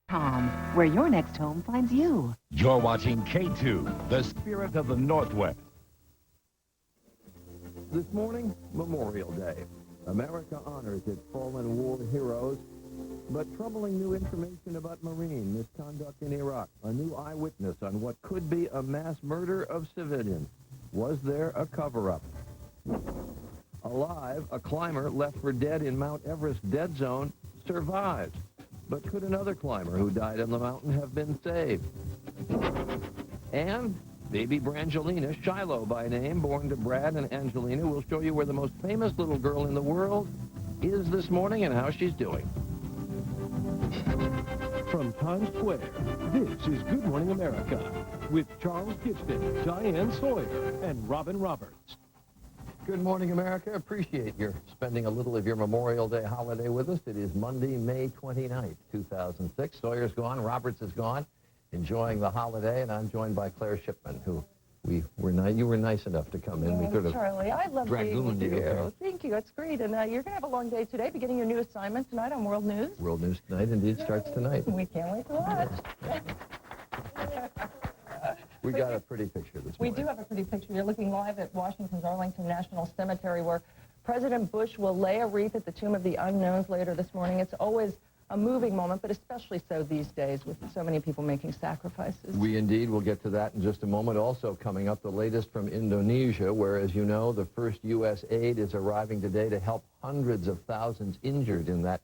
Tom, where your next home finds you. You're watching K2, the spirit of the Northwest. This morning, Memorial Day. America honors its fallen war heroes, but troubling new information about Marine misconduct in Iraq. A new eyewitness on what could be a mass murder of civilians. Was there a cover-up? Alive, a climber left for dead in Mount Everest dead zone survived. But could another climber who died on the mountain have been saved? And baby Brangelina, Shiloh by name, born to Brad and Angelina, will show you where the most famous little girl in the world is this morning and how she's doing. From Times Square, this is Good Morning America with Charles Gibson, Diane Sawyer, and Robin Roberts. Good morning, America. Appreciate your spending a little of your Memorial Day holiday with us. It is Monday, May 29th, 2006. Sawyer's gone. Roberts is gone, enjoying the holiday, and I'm joined by Claire Shipman, who you were nice enough to come in. Oh, We sort of Charlie, I love being with dragooned you. you. Thank you. That's great. And you're going to have a long day today, beginning your new assignment tonight on World News. World News Tonight indeed starts tonight. We can't wait to watch. We got a pretty picture this We morning. do have a pretty picture. You're looking live at Washington's Arlington National Cemetery, where President Bush will lay a wreath at the Tomb of the Unknowns later this morning. It's always a moving moment, but especially so these days with so many people making sacrifices. We indeed will get to that in just a moment. Also coming up, the latest from Indonesia, where, as you know, the first U.S. aid is arriving today to help hundreds of thousands injured in that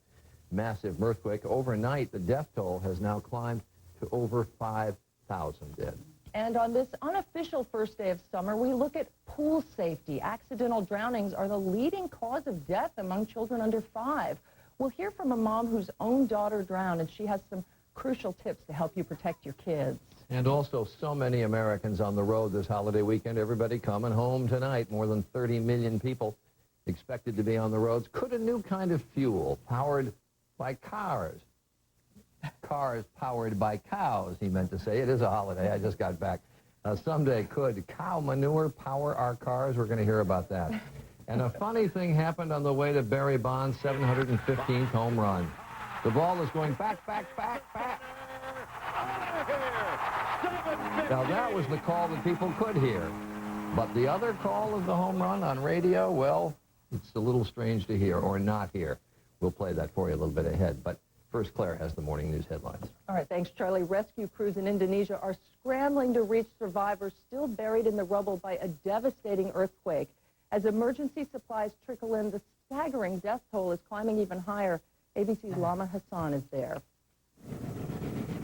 massive earthquake. Overnight, the death toll has now climbed to over 5,000 dead. And on this unofficial first day of summer, we look at pool safety. Accidental drownings are the leading cause of death among children under 5. We'll hear from a mom whose own daughter drowned, and she has some crucial tips to help you protect your kids. And also so many Americans on the road this holiday weekend. Everybody coming home tonight. More than 30 million people expected to be on the roads. Could a new kind of fuel powered by cars powered by cows, he meant to say. It is a holiday. I just got back. Someday could cow manure power our cars? We're going to hear about that. And a funny thing happened on the way to Barry Bonds' 715th home run. The ball is going back. Now, that was the call that people could hear. But the other call of the home run on radio, well, it's a little strange to hear or not hear. We'll play that for you a little bit ahead. But first, Claire has the morning news headlines. All right, thanks, Charlie. Rescue crews in Indonesia are scrambling to reach survivors still buried in the rubble by a devastating earthquake. As emergency supplies trickle in, the staggering death toll is climbing even higher. ABC's Lama Hassan is there.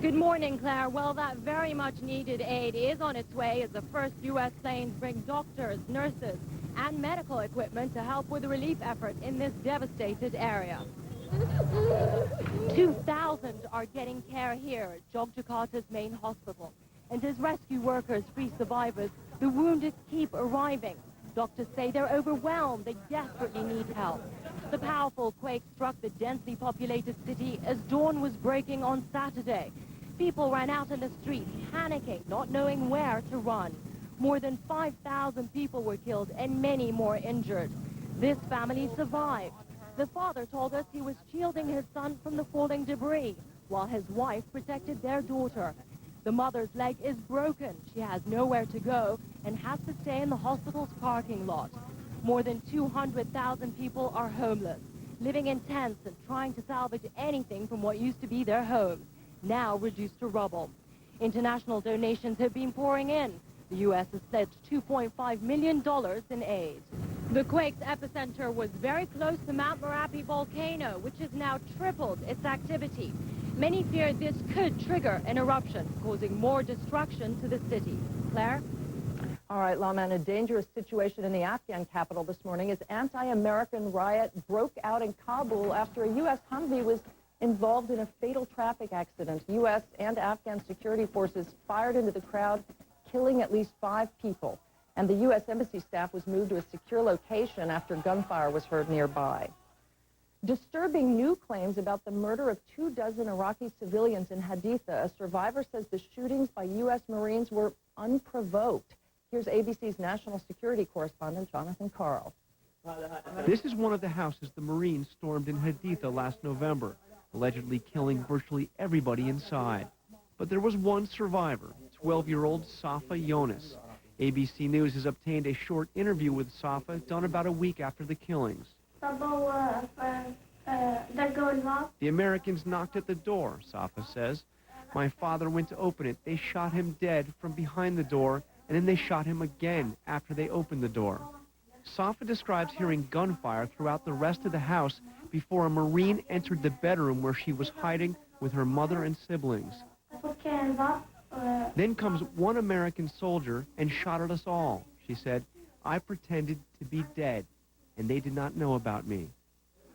Good morning, Claire. Well, that very much needed aid is on its way as the first U.S. planes bring doctors, nurses, and medical equipment to help with the relief effort in this devastated area. 2,000 are getting care here at Jogjakarta's main hospital. And as rescue workers free survivors, the wounded keep arriving. Doctors say they're overwhelmed. They desperately need help. The powerful quake struck the densely populated city as dawn was breaking on Saturday. People ran out in the streets, panicking, not knowing where to run. More than 5,000 people were killed and many more injured. This family survived. The father told us he was shielding his son from the falling debris, while his wife protected their daughter. The mother's leg is broken. She has nowhere to go and has to stay in the hospital's parking lot. More than 200,000 people are homeless, living in tents and trying to salvage anything from what used to be their homes, now reduced to rubble. International donations have been pouring in. The U.S. has pledged $2.5 million in aid. The quake's epicenter was very close to Mount Merapi volcano, which has now tripled its activity. Many fear this could trigger an eruption, causing more destruction to the city. Claire? All right, Lama, a dangerous situation in the Afghan capital this morning as anti-American riot broke out in Kabul after a U.S. Humvee was involved in a fatal traffic accident. U.S. and Afghan security forces fired into the crowd, killing at least 5 people. And the U.S. Embassy staff was moved to a secure location after gunfire was heard nearby. Disturbing new claims about the murder of 24 Iraqi civilians in Haditha. A survivor says the shootings by U.S. Marines were unprovoked. Here's ABC's national security correspondent, Jonathan Karl. This is one of the houses the Marines stormed in Haditha last November. allegedly killing virtually everybody inside. But there was one survivor, 12-year-old Safa Yonis. ABC News has obtained a short interview with Safa done about a week after the killings. The Americans knocked at the door, Safa says. My father went to open it. They shot him dead from behind the door, and then they shot him again after they opened the door. Safa describes hearing gunfire throughout the rest of the house before a Marine entered the bedroom where she was hiding with her mother and siblings. Then comes one American soldier and shot at us all, she said. I pretended to be dead, and they did not know about me.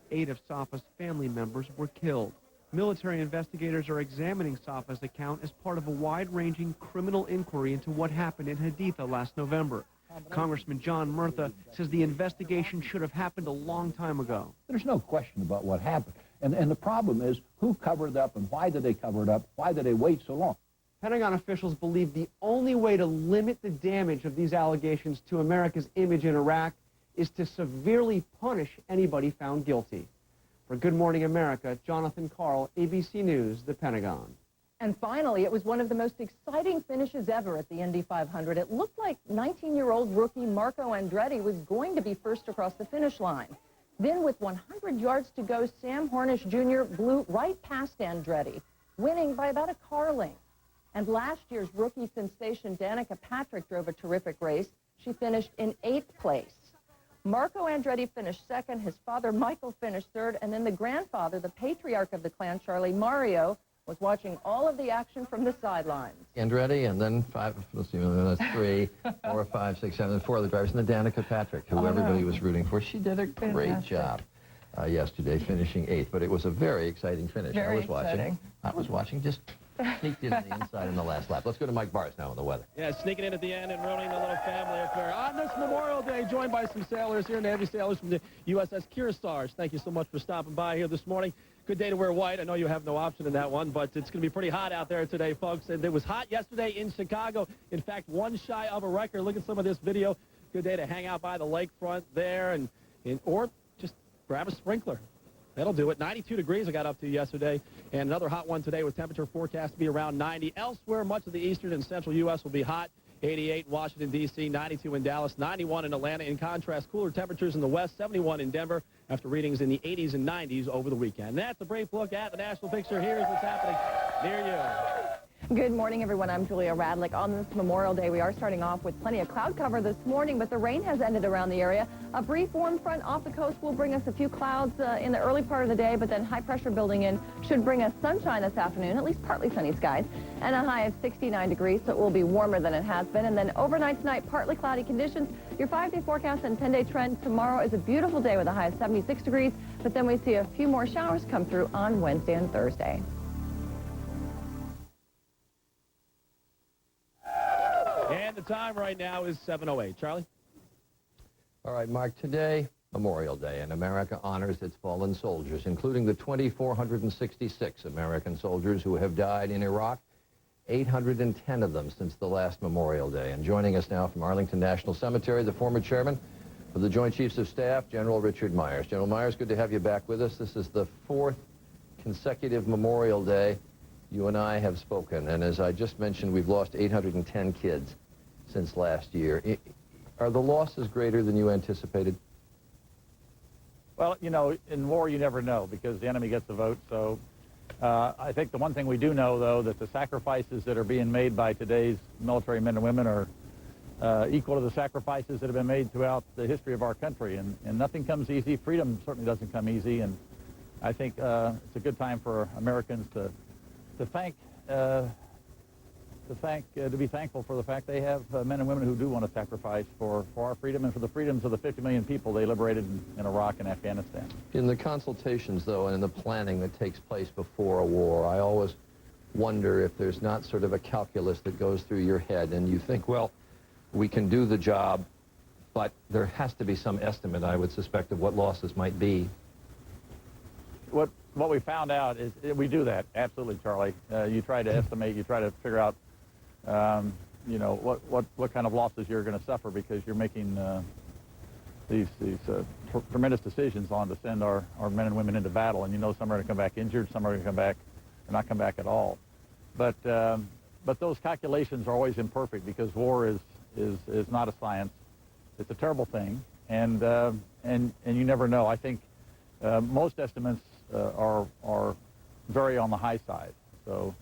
8 of Safa's family members were killed. Military investigators are examining Safa's account as part of a wide-ranging criminal inquiry into what happened in Haditha last November. Congressman John Murtha says the investigation should have happened a long time ago. There's no question about what happened. And the problem is who covered it up and why did they cover it up? Why did they wait so long? Pentagon officials believe the only way to limit the damage of these allegations to America's image in Iraq is to severely punish anybody found guilty. For Good Morning America, Jonathan Karl, ABC News, the Pentagon. And finally, it was one of the most exciting finishes ever at the Indy 500. It looked like 19-year-old rookie Marco Andretti was going to be first across the finish line. Then, with 100 yards to go, Sam Hornish Jr. blew right past Andretti, winning by about a car length. And last year's rookie sensation Danica Patrick drove a terrific race. She finished in 8th place. Marco Andretti finished second, his father Michael finished third, and then the grandfather, the patriarch of the clan, Charlie Mario, was watching all of the action from the sidelines. Andretti, and then let's see, that's 3, 4, 5, 6, 7, 4 other drivers, and then Danica Patrick, who everybody was rooting for. She did a great job yesterday, finishing 8th, but it was a very exciting finish. Very exciting. I was watching, just sneaked in on the inside in the last lap. Let's go to Mike Barnes now on the weather. Yeah, sneaking in at the end and ruining the little family affair. On this Memorial Day, joined by some sailors here, Navy sailors from the USS Kearsarge. Thank you so much for stopping by here this morning. Good day to wear white. I know you have no option in that one, but it's going to be pretty hot out there today, folks. And it was hot yesterday in Chicago. In fact, one shy of a record. Look at some of this video. Good day to hang out by the lakefront there or just grab a sprinkler. That'll do it. 92 degrees I got up to yesterday, and another hot one today with temperature forecast to be around 90. Elsewhere, much of the eastern and central U.S. will be hot. 88 in Washington, D.C., 92 in Dallas, 91 in Atlanta. In contrast, cooler temperatures in the west, 71 in Denver, after readings in the 80s and 90s over the weekend. And that's a brief look at the national picture. Here's what's happening near you. Good morning, everyone. I'm Julia Radlick. On this Memorial Day, we are starting off with plenty of cloud cover this morning, but the rain has ended around the area. A brief warm front off the coast will bring us a few clouds in the early part of the day, but then high pressure building in should bring us sunshine this afternoon, at least partly sunny skies, and a high of 69 degrees, so it will be warmer than it has been. And then overnight tonight, partly cloudy conditions. Your 5-day forecast and 10-day trend tomorrow is a beautiful day with a high of 76 degrees, but then we see a few more showers come through on Wednesday and Thursday. And the time right now is 7:08. Charlie? All right, Mark, today, Memorial Day, and America honors its fallen soldiers, including the 2,466 American soldiers who have died in Iraq, 810 of them since the last Memorial Day. And joining us now from Arlington National Cemetery, the former chairman of the Joint Chiefs of Staff, General Richard Myers. General Myers, good to have you back with us. This is the 4th consecutive Memorial Day you and I have spoken, and as I just mentioned, we've lost 810 kids since last year. Are the losses greater than you anticipated? Well, you know, in war you never know because the enemy gets the vote. So I think the one thing we do know, though, that the sacrifices that are being made by today's military men and women are equal to the sacrifices that have been made throughout the history of our country. And nothing comes easy. Freedom certainly doesn't come easy. And I think it's a good time for Americans to be thankful for the fact they have men and women who do want to sacrifice for our freedom and for the freedoms of the 50 million people they liberated in Iraq and Afghanistan. In the consultations, though, and in the planning that takes place before a war, I always wonder if there's not sort of a calculus that goes through your head and you think, well, we can do the job, but there has to be some estimate, I would suspect, of what losses might be. What we found out is we do that, absolutely, Charlie. You try to estimate, you try to figure out, you know, what kind of losses you're going to suffer because you're making tremendous decisions on to send our men and women into battle. And you know, some are going to come back injured, some are going to come back or not come back at all. But those calculations are always imperfect because war is not a science. It's a terrible thing, and you never know. I think most estimates are very on the high side. So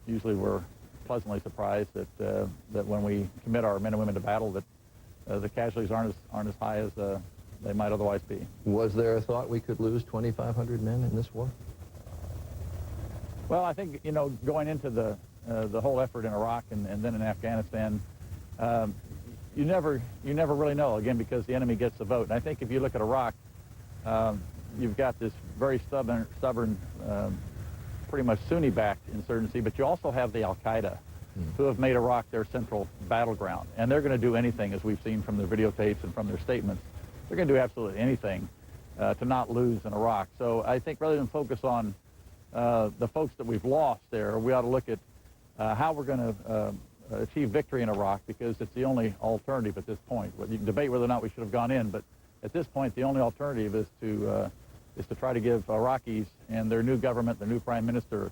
usually we're pleasantly surprised that when we commit our men and women to battle, that the casualties aren't as high as they might otherwise be. Was there a thought we could lose 2,500 men in this war? Well, I think, you know, going into the whole effort in Iraq and then in Afghanistan, you never really know, again, because the enemy gets the vote. And I think if you look at Iraq, you've got this very stubborn pretty much Sunni-backed insurgency, but you also have the Al-Qaeda, who have made Iraq their central battleground. And they're going to do anything, as we've seen from their videotapes and from their statements. They're going to do absolutely anything to not lose in Iraq. So I think rather than focus on the folks that we've lost there, we ought to look at how we're going to achieve victory in Iraq, because it's the only alternative at this point. You can debate whether or not we should have gone in, but at this point, the only alternative is to try to give Iraqis and their new government, their new prime minister,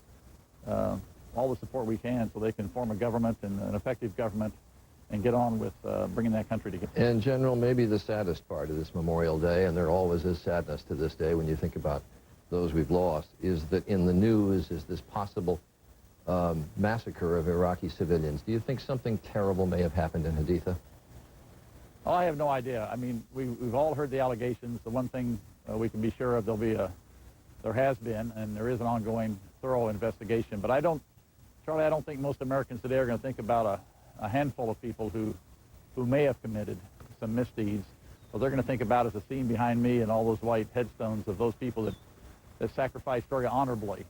all the support we can so they can form a government and an effective government and get on with bringing that country together. And General, maybe the saddest part of this Memorial Day, and there always is sadness to this day when you think about those we've lost, is that in the news is this possible massacre of Iraqi civilians. Do you think something terrible may have happened in Haditha? Oh, I have no idea. I mean, we've all heard the allegations. The one thing we can be sure of, there has been, and there is an ongoing thorough investigation. But Charlie, I don't think most Americans today are going to think about a handful of people who may have committed some misdeeds. What they're going to think about is the scene behind me and all those white headstones of those people that sacrificed very honorably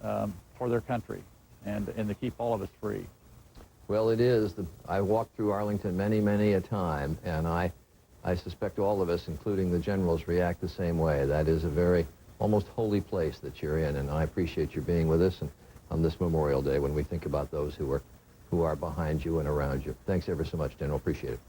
for their country and to keep all of us free. Well, it is. I walked through Arlington many, many a time, and I suspect all of us, including the generals, react the same way. That is a very almost holy place that you're in, and I appreciate your being with us and on this Memorial Day when we think about those who are behind you and around you. Thanks ever so much, General. Appreciate it.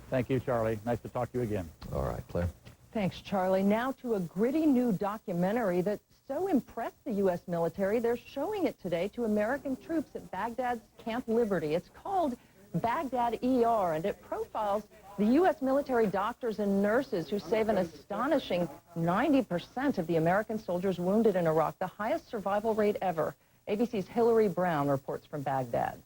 Thank you, Charlie. Nice to talk to you again. All right, Claire. Thanks, Charlie. Now to a gritty new documentary that so impressed the U.S. military, they're showing it today to American troops at Baghdad's Camp Liberty. It's called Baghdad ER, and it profiles the U.S. military doctors and nurses who save an astonishing 90% of the American soldiers wounded in Iraq, the highest survival rate ever. ABC's Hillary Brown reports from Baghdad.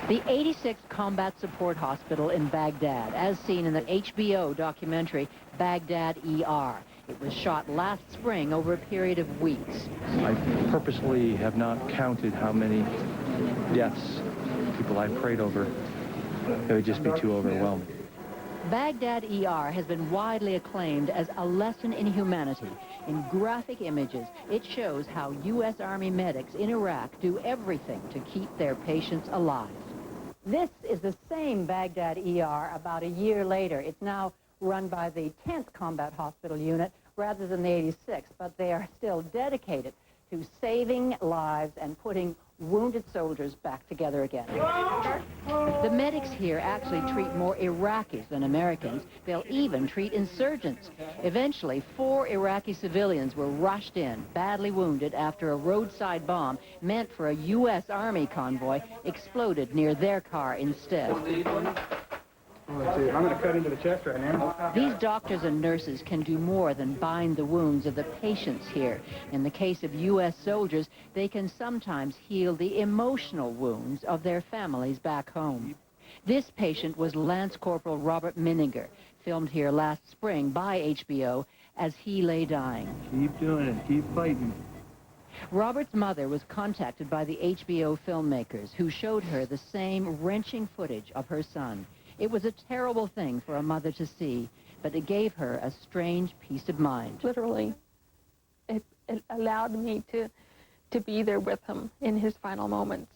The 86th Combat Support Hospital in Baghdad, as seen in the HBO documentary Baghdad ER. It was shot last spring over a period of weeks. I purposely have not counted how many deaths, people I've prayed over. It would just be too overwhelming. Baghdad ER has been widely acclaimed as a lesson in humanity. In graphic images, it shows how U.S. Army medics in Iraq do everything to keep their patients alive. This is the same Baghdad ER about a year later. It's now run by the 10th Combat Hospital Unit rather than the 86th, but they are still dedicated to saving lives and putting wounded soldiers back together again. The medics here actually treat more Iraqis than Americans. They'll even treat insurgents. Eventually, 4 Iraqi civilians were rushed in, badly wounded, after a roadside bomb meant for a U.S. Army convoy exploded near their car instead. I'm going to cut into the chest right now. These doctors and nurses can do more than bind the wounds of the patients here. In the case of U.S. soldiers, they can sometimes heal the emotional wounds of their families back home. This patient was Lance Corporal Robert Mininger, filmed here last spring by HBO as he lay dying. Keep doing it. Keep fighting. Robert's mother was contacted by the HBO filmmakers, who showed her the same wrenching footage of her son. It was a terrible thing for a mother to see, but it gave her a strange peace of mind. Literally, it allowed me to be there with him in his final moments.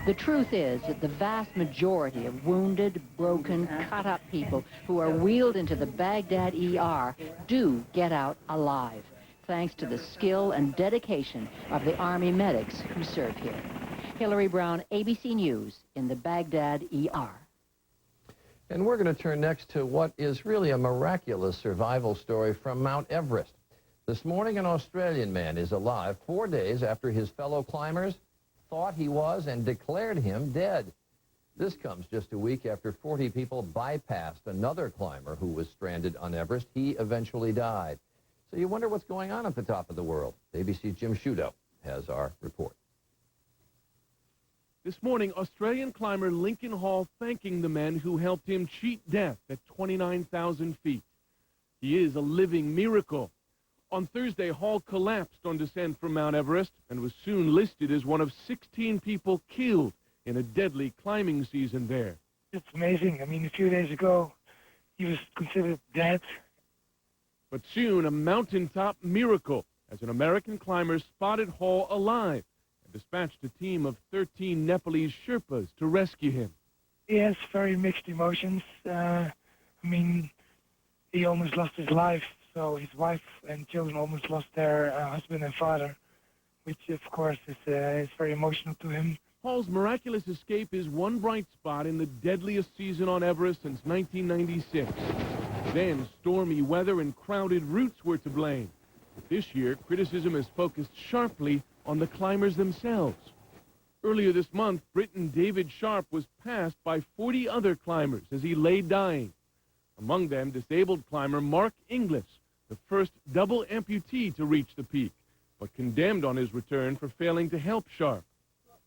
The truth is that the vast majority of wounded, broken, cut-up people who are wheeled into the Baghdad ER do get out alive, thanks to the skill and dedication of the Army medics who serve here. Hillary Brown, ABC News, in the Baghdad ER. And we're going to turn next to what is really a miraculous survival story from Mount Everest. This morning, an Australian man is alive 4 days after his fellow climbers thought he was and declared him dead. This comes just a week after 40 people bypassed another climber who was stranded on Everest. He eventually died. So you wonder what's going on at the top of the world. ABC's Jim Sciutto has our report. This morning, Australian climber Lincoln Hall thanking the men who helped him cheat death at 29,000 feet. He is a living miracle. On Thursday, Hall collapsed on descent from Mount Everest and was soon listed as one of 16 people killed in a deadly climbing season there. It's amazing. I mean, a few days ago, he was considered dead. But soon, a mountaintop miracle as an American climber spotted Hall alive and dispatched a team of 13 Nepalese Sherpas to rescue him. He has very mixed emotions. I mean, he almost lost his life. So his wife and children almost lost their husband and father, which, of course, is very emotional to him. Hall's miraculous escape is one bright spot in the deadliest season on Everest since 1996. Then, stormy weather and crowded routes were to blame. But this year, criticism has focused sharply on the climbers themselves. Earlier this month, Briton David Sharp was passed by 40 other climbers as he lay dying. Among them, disabled climber Mark Inglis, the first double amputee to reach the peak, but condemned on his return for failing to help Sharp.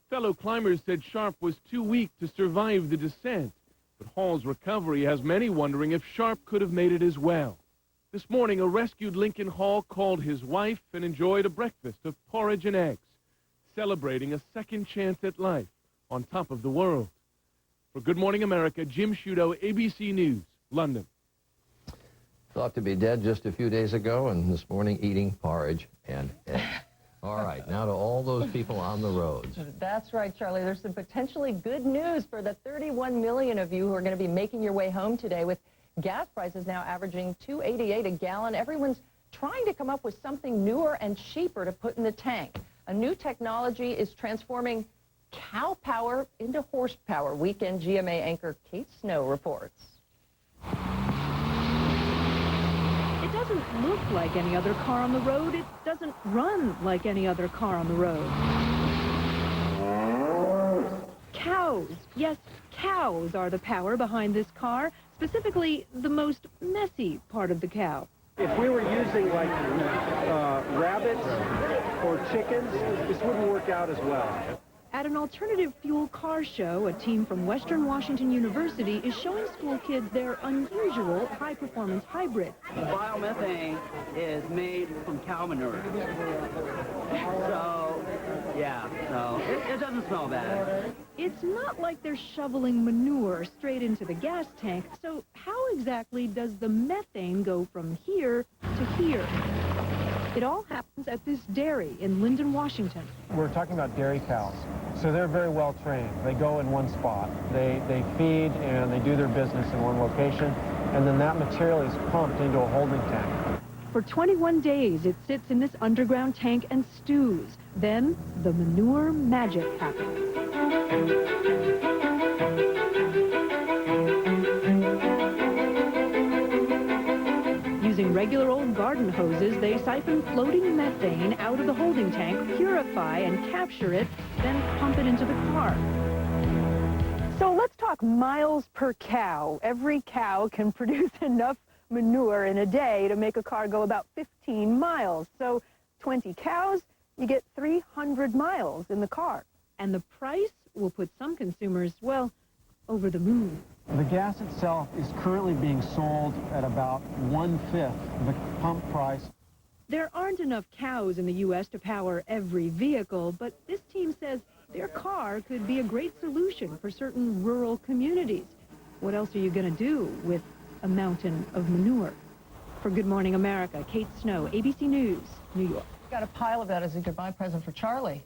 Fellow climbers said Sharp was too weak to survive the descent, but Hall's recovery has many wondering if Sharp could have made it as well. This morning, a rescued Lincoln Hall called his wife and enjoyed a breakfast of porridge and eggs, celebrating a second chance at life on top of the world. For Good Morning America, Jim Sciutto, ABC News, London. Thought to be dead just a few days ago, and this morning eating porridge and eggs. All right, now to all those people on the roads. That's right, Charlie. There's some potentially good news for the 31 million of you who are going to be making your way home today. With gas prices now averaging $2.88 a gallon, everyone's trying to come up with something newer and cheaper to put in the tank. A new technology is transforming cow power into horsepower. Weekend GMA anchor Kate Snow reports. It doesn't look like any other car on the road. It doesn't run like any other car on the road. Cows. Yes, cows are the power behind this car, specifically the most messy part of the cow. If we were using like rabbits or chickens, this wouldn't work out as well. At an alternative fuel car show, a team from Western Washington University is showing school kids their unusual high-performance hybrid. Biomethane is made from cow manure. So, yeah, so it doesn't smell bad. It's not like they're shoveling manure straight into the gas tank, so how exactly does the methane go from here to here? It all happens at this dairy in Lyndon, Washington. We're talking about dairy cows, so they're very well trained. They go in one spot. They feed and they do their business in one location, and then that material is pumped into a holding tank. For 21 days, it sits in this underground tank and stews. Then the manure magic happens. Using regular old garden hoses, they siphon floating methane out of the holding tank, purify and capture it, then pump it into the car. So let's talk miles per cow. Every cow can produce enough manure in a day to make a car go about 15 miles. So 20 cows, you get 300 miles in the car. And the price will put some consumers, well, over the moon. The gas itself is currently being sold at about 1/5 the pump price. There aren't enough cows in the U.S. to power every vehicle, but this team says their car could be a great solution for certain rural communities. What else are you going to do with a mountain of manure? For Good Morning America, Kate Snow, ABC News, New York. Got a pile of that as a goodbye present for Charlie.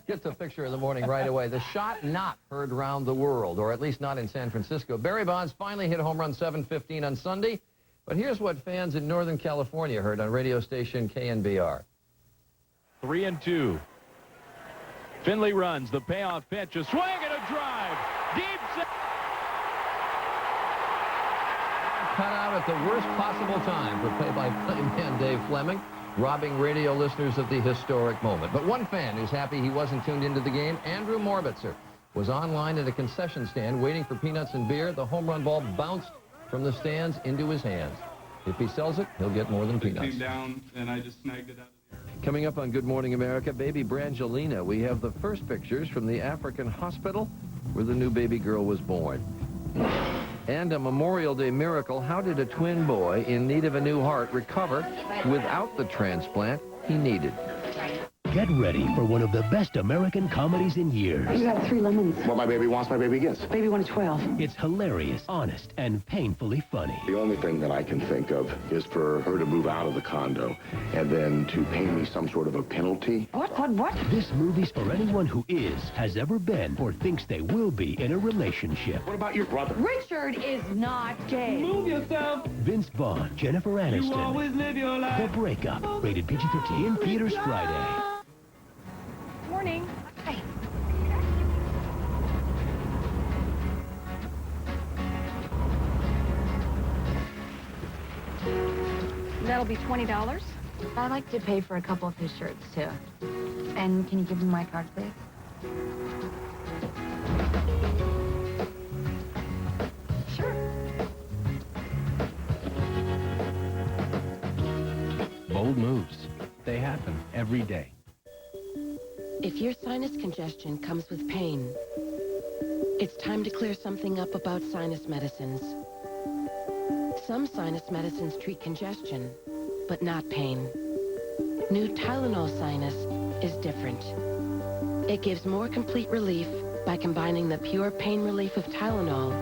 Get the picture in the morning right away. The shot not heard around the world, or at least not in San Francisco. Barry Bonds finally hit home run 715 on Sunday, but here's what fans in Northern California heard on radio station KNBR. 3-2. Finley runs. The payoff pitch. A swing and a drive. Deep center. Cut out at the worst possible time for play-by-play man Dave Fleming, robbing radio listeners of the historic moment. But one fan who's happy he wasn't tuned into the game, Andrew Morbitzer, was online at a concession stand waiting for peanuts and beer. The home run ball bounced from the stands into his hands. If he sells it, he'll get more than peanuts. Came down and I just snagged it out of the air. Coming up on Good Morning America, baby Brangelina. We have the first pictures from the African hospital where the new baby girl was born. And a Memorial Day miracle. How did a twin boy in need of a new heart recover without the transplant he needed? Get ready for one of the best American comedies in years. You got 3 lemons. What my baby wants, my baby gets. Baby wanted 12. It's hilarious, honest, and painfully funny. The only thing that I can think of is for her to move out of the condo and then to pay me some sort of a penalty. What? This movie's for anyone who is, has ever been, or thinks they will be in a relationship. What about your brother? Richard is not gay. Move yourself. Vince Vaughn, Jennifer Aniston. You always live your life. The Breakup, rated PG-13, in theaters Friday. Morning. Hi. That'll be $20. I'd like to pay for a couple of his shirts, too. And can you give me my card, please? Sure. Bold moves. They happen every day. If your sinus congestion comes with pain, it's time to clear something up about sinus medicines. Some sinus medicines treat congestion, but not pain. New Tylenol Sinus is different. It gives more complete relief by combining the pure pain relief of Tylenol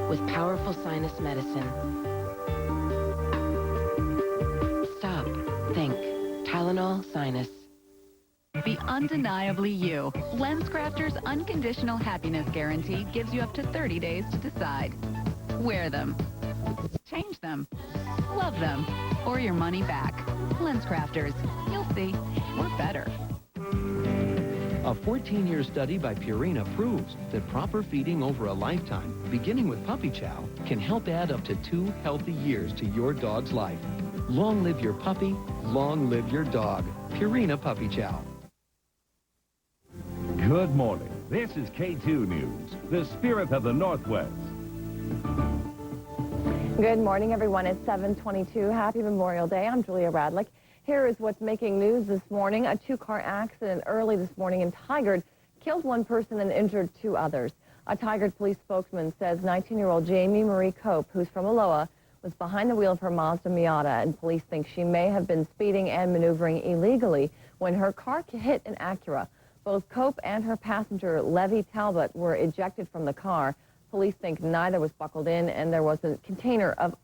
with powerful sinus medicine. Stop. Think. Tylenol Sinus. Be undeniably you. LensCrafters' unconditional happiness guarantee gives you up to 30 days to decide. Wear them. Change them. Love them. Or your money back. LensCrafters. You'll see. We're better. A 14-year study by Purina proves that proper feeding over a lifetime, beginning with puppy chow, can help add up to 2 healthy years to your dog's life. Long live your puppy, long live your dog. Purina Puppy Chow. Good morning. This is K2 News, the spirit of the Northwest. Good morning, everyone. It's 7:22. Happy Memorial Day. I'm Julia Radlick. Here is what's making news this morning. A 2-car accident early this morning in Tigard killed 1 person and injured 2 others. A Tigard police spokesman says 19-year-old Jamie Marie Cope, who's from Aloha, was behind the wheel of her Mazda Miata, and police think she may have been speeding and maneuvering illegally when her car hit an Acura. Both Cope and her passenger, Levy Talbot, were ejected from the car. Police think neither was buckled in, and there was a container of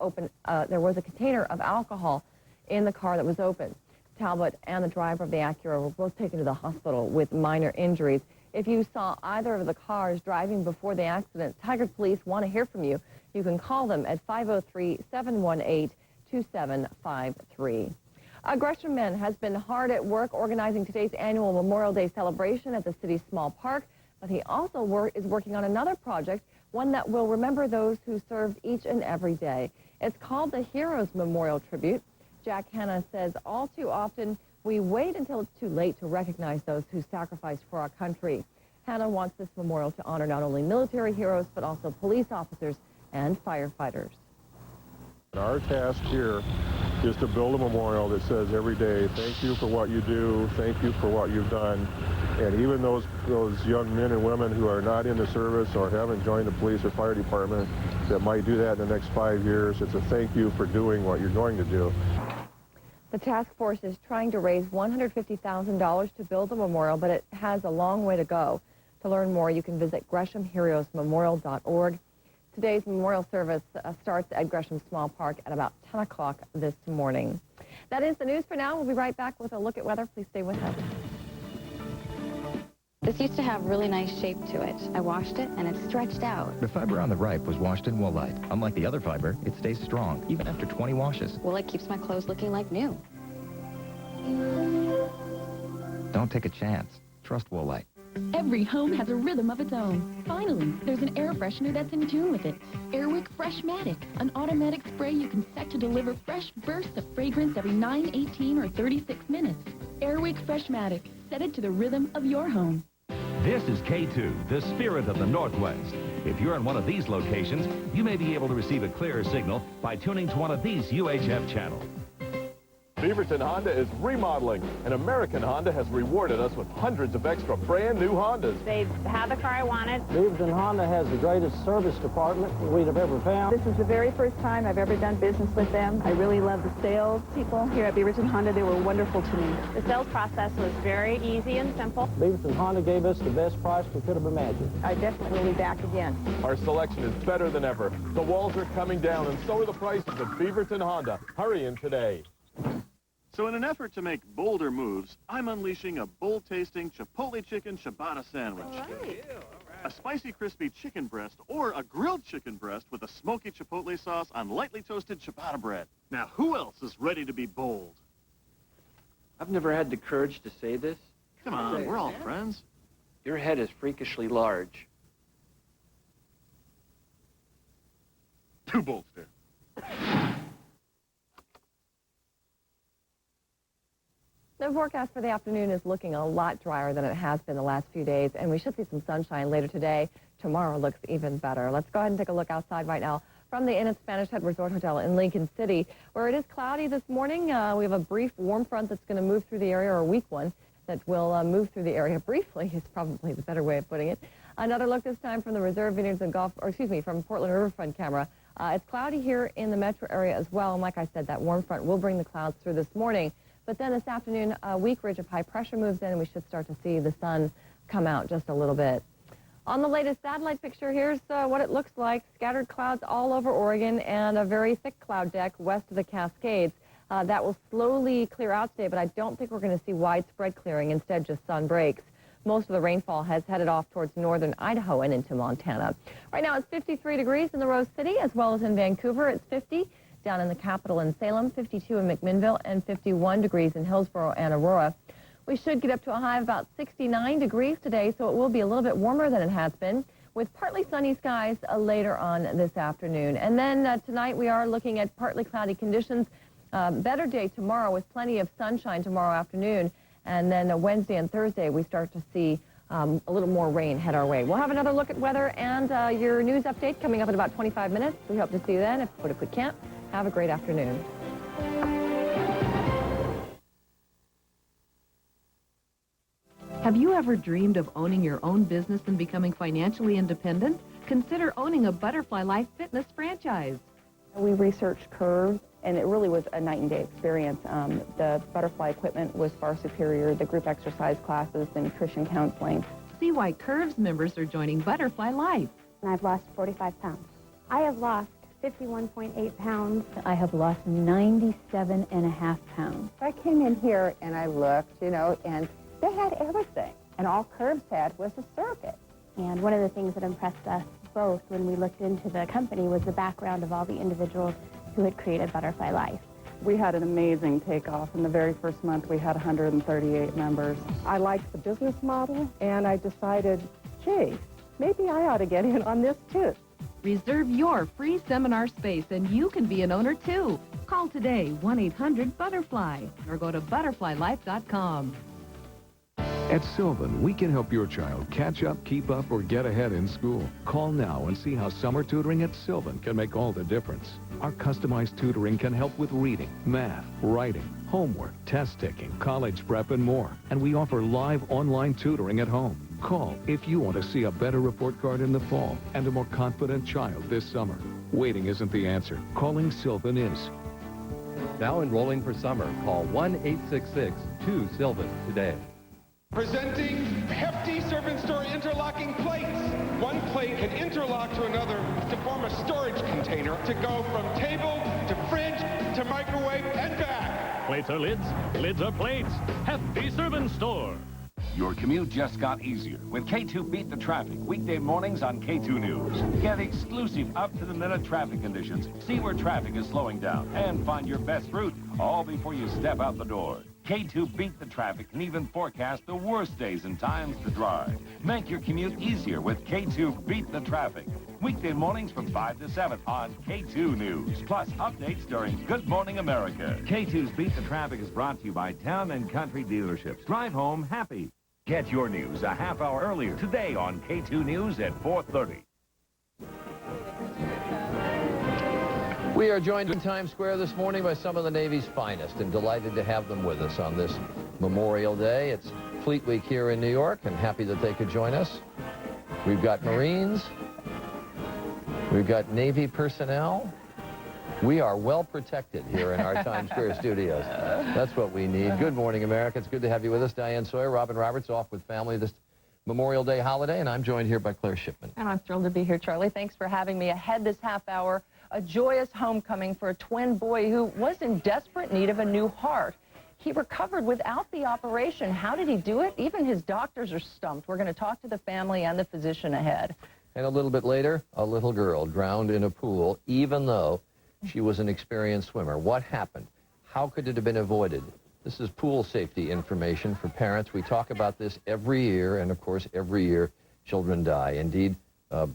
alcohol in the car that was open. Talbot and the driver of the Acura were both taken to the hospital with minor injuries. If you saw either of the cars driving before the accident, Tigard Police want to hear from you. You can call them at 503-718-2753. Gresham Men has been hard at work organizing today's annual Memorial Day celebration at the city's small park, but he also is working on another project, one that will remember those who served each and every day. It's called the Heroes Memorial Tribute. Jack Hanna says all too often we wait until it's too late to recognize those who sacrificed for our country. Hanna wants this memorial to honor not only military heroes, but also police officers and firefighters. Our task here is to build a memorial that says every day, thank you for what you do, thank you for what you've done. And even those young men and women who are not in the service or haven't joined the police or fire department that might do that in the next 5 years, it's a thank you for doing what you're going to do. The task force is trying to raise $150,000 to build the memorial, but it has a long way to go. To learn more, you can visit GreshamHeroesMemorial.org. Today's memorial service starts at Gresham Small Park at about 10 o'clock this morning. That is the news for now. We'll be right back with a look at weather. Please stay with us. This used to have really nice shape to it. I washed it and it stretched out. The fiber on the ripe was washed in Woolite. Unlike the other fiber, it stays strong, even after 20 washes. Woolite keeps my clothes looking like new. Don't take a chance. Trust Woolite. Every home has a rhythm of its own. Finally, there's an air freshener that's in tune with it. Airwick Freshmatic, an automatic spray you can set to deliver fresh bursts of fragrance every 9, 18, or 36 minutes. Airwick Freshmatic, set it to the rhythm of your home. This is K2, the spirit of the Northwest. If you're in one of these locations, you may be able to receive a clearer signal by tuning to one of these UHF channels. Beaverton Honda is remodeling, and American Honda has rewarded us with hundreds of extra brand new Hondas. They had the car I wanted. Beaverton Honda has the greatest service department we'd have ever found. This is the very first time I've ever done business with them. I really love the sales people here at Beaverton Honda. They were wonderful to me. The sales process was very easy and simple. Beaverton Honda gave us the best price we could have imagined. I definitely will be back again. Our selection is better than ever. The walls are coming down, and so are the prices at Beaverton Honda. Hurry in today. So in an effort to make bolder moves, I'm unleashing a bold-tasting Chipotle Chicken Ciabatta sandwich. All right. A spicy, crispy chicken breast or a grilled chicken breast with a smoky Chipotle sauce on lightly toasted ciabatta bread. Now, who else is ready to be bold? I've never had the courage to say this. Come on, we're all friends. Your head is freakishly large. Too bold, Steve. The forecast for the afternoon is looking a lot drier than it has been the last few days, and we should see some sunshine later today. Tomorrow looks even better. Let's go ahead and take a look outside right now from the Inn at Spanish Head Resort Hotel in Lincoln City, where it is cloudy this morning. We have a brief warm front that's going to move through the area, or a weak one that will move through the area briefly is probably the better way of putting it. Another look this time from the Reserve Vineyards and Golf, or excuse me, from Portland Riverfront camera. It's cloudy here in the metro area as well, and like I said, that warm front will bring the clouds through this morning. But then this afternoon, a weak ridge of high pressure moves in, and we should start to see the sun come out just a little bit. On the latest satellite picture, here's what it looks like. Scattered clouds all over Oregon and a very thick cloud deck west of the Cascades. That will slowly clear out today, but I don't think we're going to see widespread clearing. Instead, just sun breaks. Most of the rainfall has headed off towards northern Idaho and into Montana. Right now, it's 53 degrees in the Rose City, as well as in Vancouver. It's 50. Down in the capital in Salem, 52 in McMinnville, and 51 degrees in Hillsborough and Aurora. We should get up to a high of about 69 degrees today, so it will be a little bit warmer than it has been, with partly sunny skies later on this afternoon. And then tonight we are looking at partly cloudy conditions. Better day tomorrow with plenty of sunshine tomorrow afternoon. And then Wednesday and Thursday we start to see a little more rain head our way. We'll have another look at weather and your news update coming up in about 25 minutes. We hope to see you then, but if we can't, have a great afternoon. Have you ever dreamed of owning your own business and becoming financially independent? Consider owning a Butterfly Life Fitness franchise. We researched Curves, and it really was a night and day experience. The Butterfly equipment was far superior, the group exercise classes, the nutrition counseling. See why Curves members are joining Butterfly Life. And I've lost 45 pounds. I have lost 51.8 pounds. I have lost 97.5 pounds. I came in here and I looked, and they had everything. And all Curves had was a circuit. And one of the things that impressed us both when we looked into the company was the background of all the individuals who had created Butterfly Life. We had an amazing takeoff. In the very first month, we had 138 members. I liked the business model, and I decided, gee, maybe I ought to get in on this too. Reserve your free seminar space and you can be an owner too. Call today 1-800-BUTTERFLY or go to butterflylife.com. At Sylvan, we can help your child catch up, keep up, or get ahead in school. Call now and see how summer tutoring at Sylvan can make all the difference. Our customized tutoring can help with reading, math, writing, homework, test taking, college prep, and more. And we offer live online tutoring at home. Call if you want to see a better report card in the fall and a more confident child this summer. Waiting isn't the answer. Calling Sylvan is. Now enrolling for summer. Call 1-866-2-SYLVAN today. Presenting hefty servant store interlocking plates. One plate can interlock to another to form a storage container to go from table to fridge to microwave and back. Plates are lids, lids are plates. Hefty Servant Store. Your commute just got easier with K2 Beat the Traffic, weekday mornings on K2 News. Get exclusive up-to-the-minute traffic conditions, see where traffic is slowing down, and find your best route all before you step out the door. K2 Beat the Traffic can even forecast the worst days and times to drive. Make your commute easier with K2 Beat the Traffic. Weekday mornings from 5 to 7 on K2 News. Plus updates during Good Morning America. K2's Beat the Traffic is brought to you by Town and Country Dealerships. Drive home happy. Get your news a half hour earlier today on K2 News at 4:30. We are joined in Times Square this morning by some of the Navy's finest and delighted to have them with us on this Memorial Day. It's Fleet Week here in New York and happy that they could join us. We've got Marines. We've got Navy personnel. We are well protected here in our Times Square studios. That's what we need. Good morning, America. It's good to have you with us. Diane Sawyer, Robin Roberts off with family this Memorial Day holiday, and I'm joined here by Claire Shipman. And I'm thrilled to be here, Charlie. Thanks for having me. Ahead this half hour, a joyous homecoming for a twin boy who was in desperate need of a new heart. He recovered without the operation. How did he do it? Even his doctors are stumped. We're going to talk to the family and the physician ahead. And a little bit later, a little girl drowned in a pool, even though she was an experienced swimmer. What happened? How could it have been avoided? This is pool safety information for parents. We talk about this every year, and of course, every year, children die. Indeed,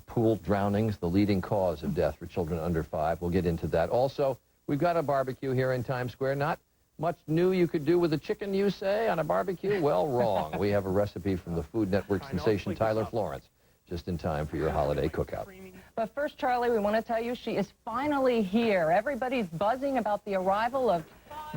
pool drownings, the leading cause of death for children under 5. We'll get into that. Also, we've got a barbecue here in Times Square. Not much new you could do with a chicken, you say, on a barbecue? Well, wrong. We have a recipe from the Food Network sensation Tyler Florence, just in time for your holiday cookout. But first, Charlie, we want to tell you she is finally here. Everybody's buzzing about the arrival of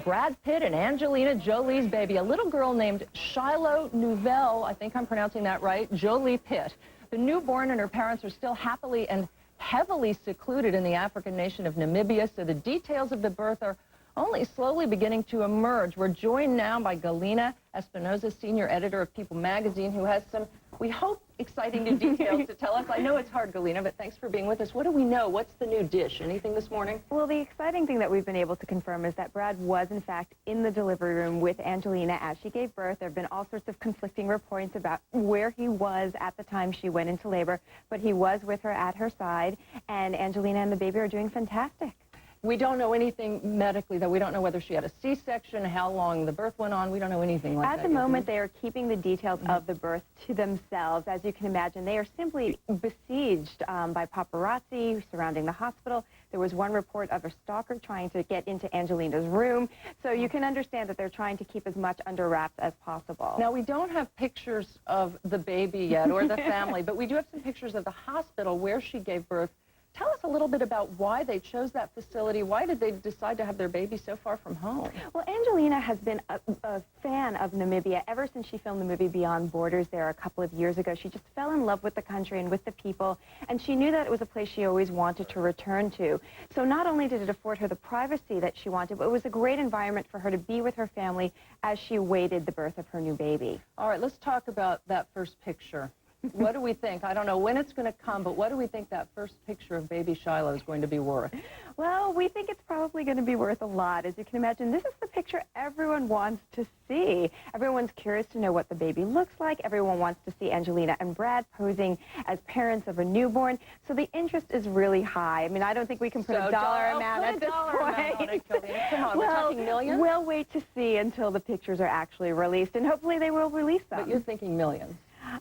Brad Pitt and Angelina Jolie's baby, a little girl named Shiloh Nouvelle, I think I'm pronouncing that right, Jolie Pitt. The newborn and her parents are still happily and heavily secluded in the African nation of Namibia, so the details of the birth are only slowly beginning to emerge. We're joined now by Galina Espinosa, senior editor of People magazine, who has some, we hope, exciting new details to tell us. I know it's hard, Galina, but thanks for being with us. What do we know? What's the new dish? Anything this morning? Well, the exciting thing that we've been able to confirm is that Brad was, in fact, in the delivery room with Angelina as she gave birth. There have been all sorts of conflicting reports about where he was at the time she went into labor, but he was with her at her side, and Angelina and the baby are doing fantastic. We don't know anything medically, though. We don't know whether she had a C-section, how long the birth went on. We don't know anything like that. At the moment, they are keeping the details of the birth to themselves. As you can imagine, they are simply besieged by paparazzi surrounding the hospital. There was one report of a stalker trying to get into Angelina's room. So you can understand that they're trying to keep as much under wraps as possible. Now, we don't have pictures of the baby yet or the family, but we do have some pictures of the hospital where she gave birth. Tell us a little bit about why they chose that facility. Why did they decide to have their baby so far from home? Well, Angelina has been a fan of Namibia ever since she filmed the movie Beyond Borders there a couple of years ago. She just fell in love with the country and with the people, and she knew that it was a place she always wanted to return to. So not only did it afford her the privacy that she wanted, but it was a great environment for her to be with her family as she awaited the birth of her new baby. All right, let's talk about that first picture. What do we think? I don't know when it's going to come, but what do we think that first picture of baby Shiloh is going to be worth? Well, we think it's probably going to be worth a lot. As you can imagine, this is the picture everyone wants to see. Everyone's curious to know what the baby looks like. Everyone wants to see Angelina and Brad posing as parents of a newborn. So the interest is really high. I mean, I don't think we can put a dollar amount at this point. Come on, we're talking millions? We'll wait to see until the pictures are actually released, and hopefully they will release them. But you're thinking millions.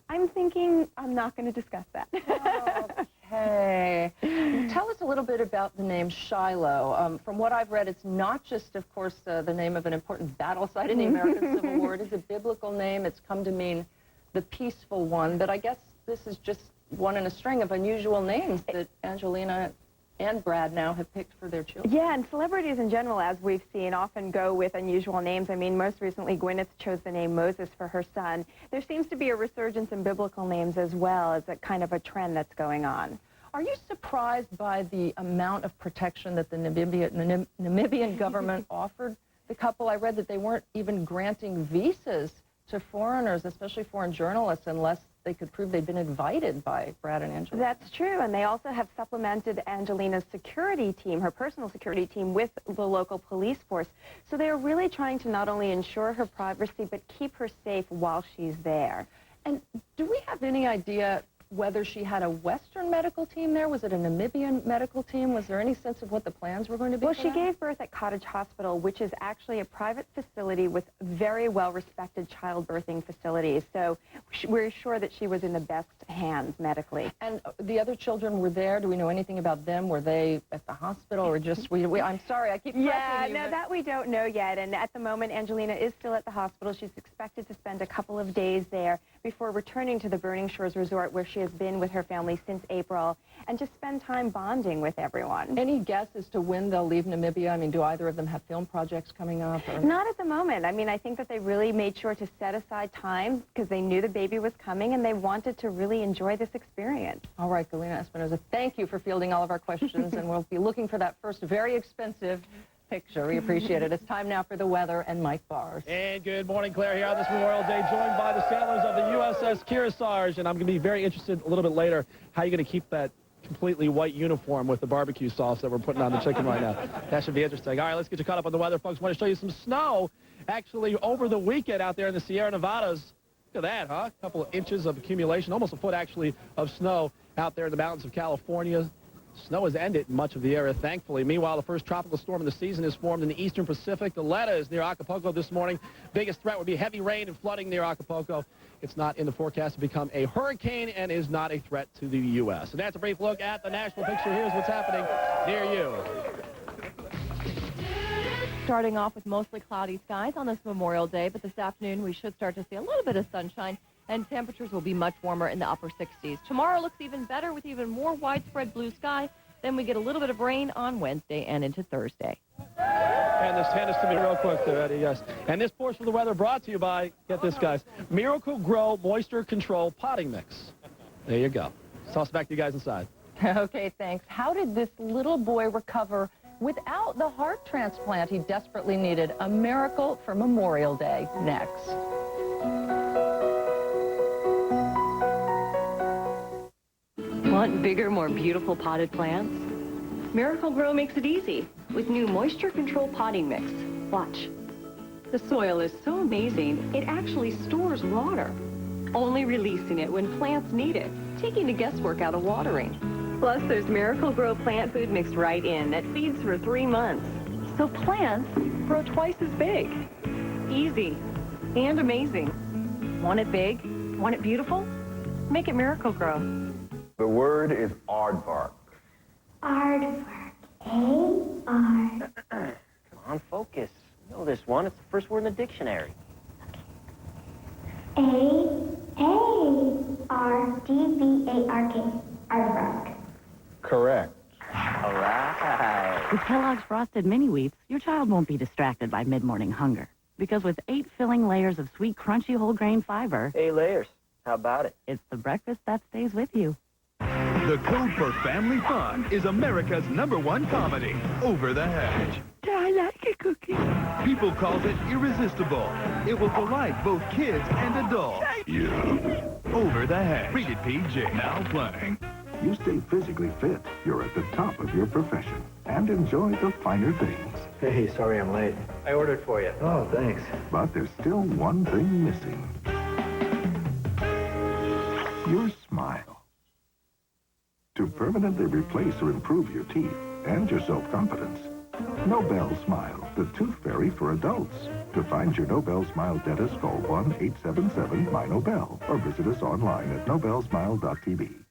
I'm thinking I'm not going to discuss that. Okay. Tell us a little bit about the name Shiloh. From what I've read, it's not just, of course, the name of an important battle site in the American Civil War. It is a biblical name. It's come to mean the peaceful one. But I guess this is just one in a string of unusual names that Angelina and Brad now have picked for their children. Yeah, and celebrities in general, as we've seen, often go with unusual names. I mean, most recently, Gwyneth chose the name Moses for her son. There seems to be a resurgence in biblical names as well as a kind of a trend that's going on. Are you surprised by the amount of protection that the Namibian government offered the couple? I read that they weren't even granting visas to foreigners, especially foreign journalists, unless they could prove they'd been invited by Brad and Angelina. That's true, and they also have supplemented Angelina's security team, her personal security team, with the local police force. So they're really trying to not only ensure her privacy, but keep her safe while she's there. And do we have any idea whether she had a Western medical team there? Was it a Namibian medical team? Was there any sense of what the plans were going to be? Well, for she that? gave birth at Cottage Hospital, which is actually a private facility with very well-respected childbirthing facilities. So we're sure that she was in the best hands medically. And the other children were there. Do we know anything about them? Were they at the hospital or just, I'm sorry, I keep pressing you. No, that we don't know yet. And at the moment, Angelina is still at the hospital. She's expected to spend a couple of days there before returning to the Burning Shores Resort, where she has been with her family since April, and just spend time bonding with everyone. Any guess as to when they'll leave Namibia? I mean, do either of them have film projects coming up? Or? Not at the moment. I mean, I think that they really made sure to set aside time because they knew the baby was coming and they wanted to really enjoy this experience. All right, Galina Espinosa, thank you for fielding all of our questions, and we'll be looking for that first very expensive picture. We appreciate it. It's time now for the weather and Mike Bars. And good morning, Claire, here on this Memorial Day, joined by the sailors of the USS Kearsarge, and I'm going to be very interested a little bit later how you're going to keep that completely white uniform with the barbecue sauce that we're putting on the chicken right now. That should be interesting. All right, let's get you caught up on the weather, folks. I want to show you some snow actually over the weekend out there in the Sierra Nevadas. Look at that, huh? A couple of inches of accumulation, almost a foot actually of snow out there in the mountains of California. Snow has ended in much of the area, thankfully. Meanwhile, the first tropical storm of the season is formed in the eastern Pacific. The Letta is near Acapulco this morning. Biggest threat would be heavy rain and flooding near Acapulco. It's not in the forecast to become a hurricane and is not a threat to the U.S. And that's a brief look at the national picture. Here's what's happening near you. Starting off with mostly cloudy skies on this Memorial Day, but this afternoon we should start to see a little bit of sunshine, and temperatures will be much warmer in the upper 60s. Tomorrow looks even better with even more widespread blue sky. Then we get a little bit of rain on Wednesday and into Thursday. And this hand is to me real quick there, Eddie, yes. And this portion of the weather brought to you by, get this, guys, Miracle Grow Moisture Control Potting Mix. There you go. Toss it back to you guys inside. Okay, thanks. How did this little boy recover without the heart transplant he desperately needed? A miracle for Memorial Day. Next. Want bigger, more beautiful potted plants? Miracle Grow makes it easy with new Moisture Control Potting Mix. Watch. The soil is so amazing, it actually stores water, only releasing it when plants need it, taking the guesswork out of watering. Plus, there's Miracle Grow plant food mixed right in that feeds for 3 months. So plants grow twice as big. Easy and amazing. Want it big? Want it beautiful? Make it Miracle Grow. The word is aardvark. Aardvark. A-R. Come on, focus. You know this one. It's the first word in the dictionary. A-A-R-D-V-A-R-K. Aardvark. Correct. All right. With Kellogg's Frosted Mini Wheats, your child won't be distracted by mid-morning hunger. Because with 8 filling layers of sweet, crunchy whole grain fiber... 8 layers. How about it? It's the breakfast that stays with you. The code for family fun is America's #1 comedy, Over the Hedge. I like a cookie. People calls it irresistible. It will delight both kids and adults. Yeah. Over the Hedge. Rated PG. Now playing. You stay physically fit, you're at the top of your profession, and enjoy the finer things. Hey, sorry I'm late. I ordered for you. Oh, thanks. But there's still one thing missing. Your smile. To permanently replace or improve your teeth and your self-confidence, Nobel Smile, the tooth fairy for adults. To find your Nobel Smile dentist, call 1-877-MY-NOBEL or visit us online at nobelsmile.tv.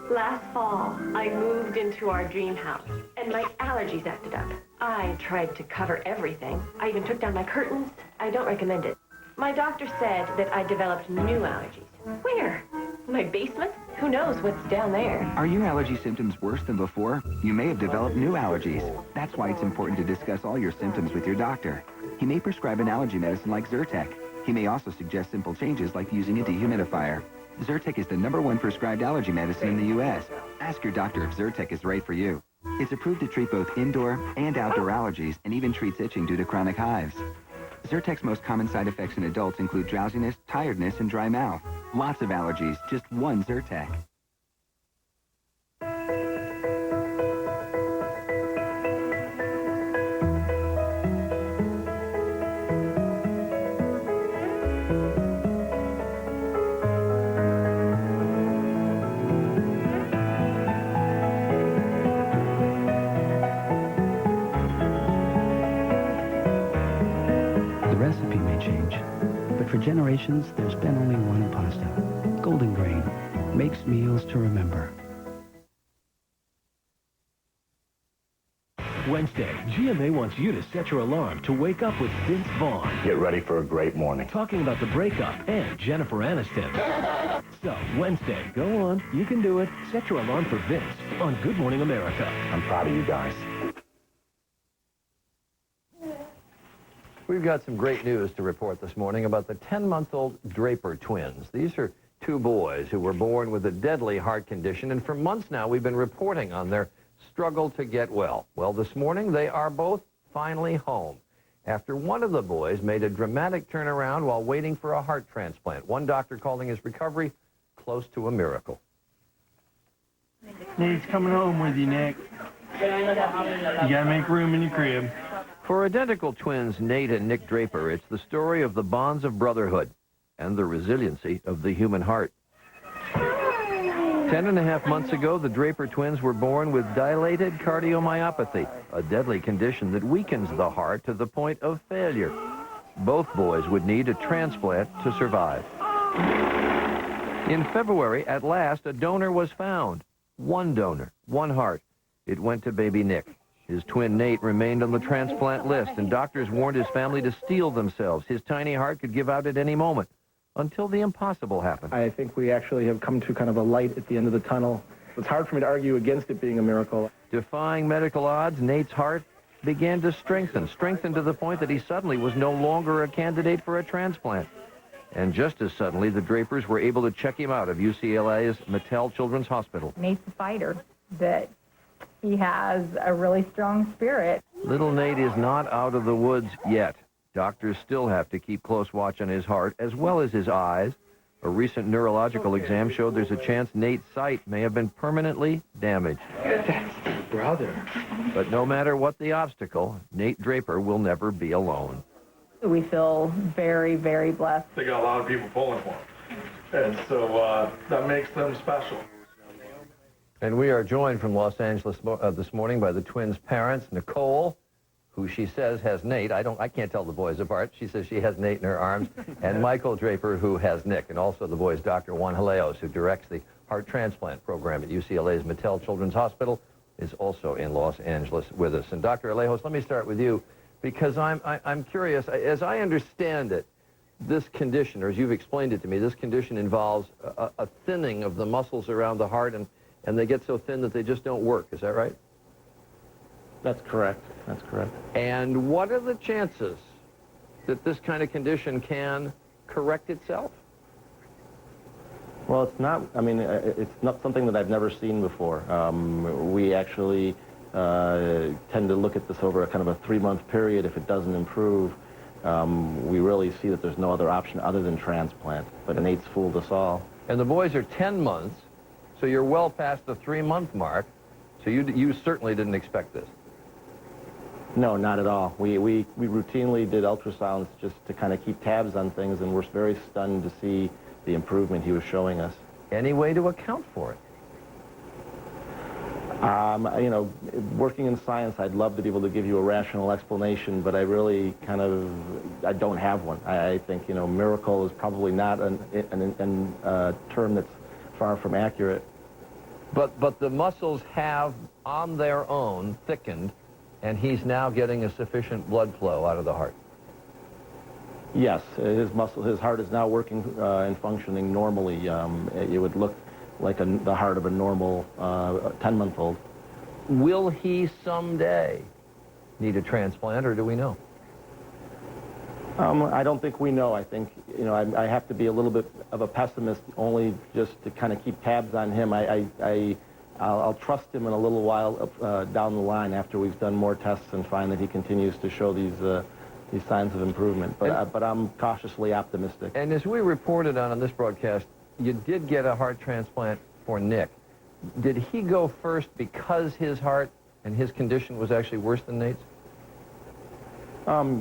Last fall, I moved into our dream house, and my allergies acted up. I tried to cover everything. I even took down my curtains. I don't recommend it. My doctor said that I developed new allergies. Where? My basement? Who knows what's down there? Are your allergy symptoms worse than before? You may have developed new allergies. That's why it's important to discuss all your symptoms with your doctor. He may prescribe an allergy medicine like Zyrtec. He may also suggest simple changes like using a dehumidifier. Zyrtec is the #1 prescribed allergy medicine in the U.S. Ask your doctor if Zyrtec is right for you. It's approved to treat both indoor and outdoor allergies and even treats itching due to chronic hives. Zyrtec's most common side effects in adults include drowsiness, tiredness, and dry mouth. Lots of allergies, just one Zyrtec. generations, there's been only one pasta. Golden Grain makes meals to remember. Wednesday, GMA wants you to set your alarm to wake up with Vince Vaughn. Get ready for a great morning. Talking about the breakup and Jennifer Aniston. So, Wednesday, go on, you can do it. Set your alarm for Vince on Good Morning America. I'm proud of you guys. We've got some great news to report this morning about the 10-month-old Draper twins. These are two boys who were born with a deadly heart condition, and for months now we've been reporting on their struggle to get well. Well, this morning they are both finally home after one of the boys made a dramatic turnaround while waiting for a heart transplant. One doctor calling his recovery close to a miracle. Nate's coming home with you, Nick. You gotta make room in your crib. For identical twins Nate and Nick Draper, it's the story of the bonds of brotherhood and the resiliency of the human heart. 10.5 months ago, the Draper twins were born with dilated cardiomyopathy, a deadly condition that weakens the heart to the point of failure. Both boys would need a transplant to survive. In February, at last, a donor was found. One donor, one heart. It went to baby Nick. His twin Nate remained on the transplant list, and doctors warned his family to steel themselves. His tiny heart could give out at any moment. Until the impossible happened. I think we actually have come to kind of a light at the end of the tunnel. It's hard for me to argue against it being a miracle. Defying medical odds, Nate's heart began to strengthen to the point that he suddenly was no longer a candidate for a transplant. And just as suddenly, the Drapers were able to check him out of UCLA's Mattel Children's Hospital. Nate's a fighter, that he has a really strong spirit. Little Nate is not out of the woods yet. Doctors still have to keep close watch on his heart, as well as his eyes. A recent neurological exam showed there's a chance Nate's sight may have been permanently damaged. That's the brother. But no matter what the obstacle, Nate Draper will never be alone. We feel very, very blessed. They got a lot of people pulling for them. And so that makes them special. And we are joined from Los Angeles this morning by the twins' parents, Nicole, who she says has Nate. I can't tell the boys apart. She says she has Nate in her arms. And Michael Draper, who has Nick. And also the boys' Dr. Juan Haleos, who directs the heart transplant program at UCLA's Mattel Children's Hospital, is also in Los Angeles with us. And Dr. Haleos, let me start with you, because I'm curious. As I understand it, this condition, or as you've explained it to me, this condition involves a thinning of the muscles around the heart, and they get so thin that they just don't work. Is that right? That's correct. That's correct. And what are the chances that this kind of condition can correct itself? Well, it's not, it's not something that I've never seen before. We actually tend to look at this over a kind of a 3-month period. If it doesn't improve, we really see that there's no other option other than transplant. But Nate's fooled us all. And the boys are 10 months, so you're well past the 3-month mark, so you certainly didn't expect this. No, not at all. We routinely did ultrasounds just to kind of keep tabs on things, and we're very stunned to see the improvement he was showing us. Any way to account for it? Working in science, I'd love to be able to give you a rational explanation, but I really I don't have one. I think, miracle is probably not a term that's far from accurate. But the muscles have, on their own, thickened, and he's now getting a sufficient blood flow out of the heart. Yes, his heart is now working and functioning normally. It would look like the heart of a normal 10-month-old. Will he someday need a transplant, or do we know? I don't think we know. I think, I have to be a little bit of a pessimist, only just to kind of keep tabs on him. I'll trust him in a little while down the line after we've done more tests and find that he continues to show these signs of improvement. But I'm cautiously optimistic. And as we reported on this broadcast, you did get a heart transplant for Nick. Did he go first because his heart and his condition was actually worse than Nate's?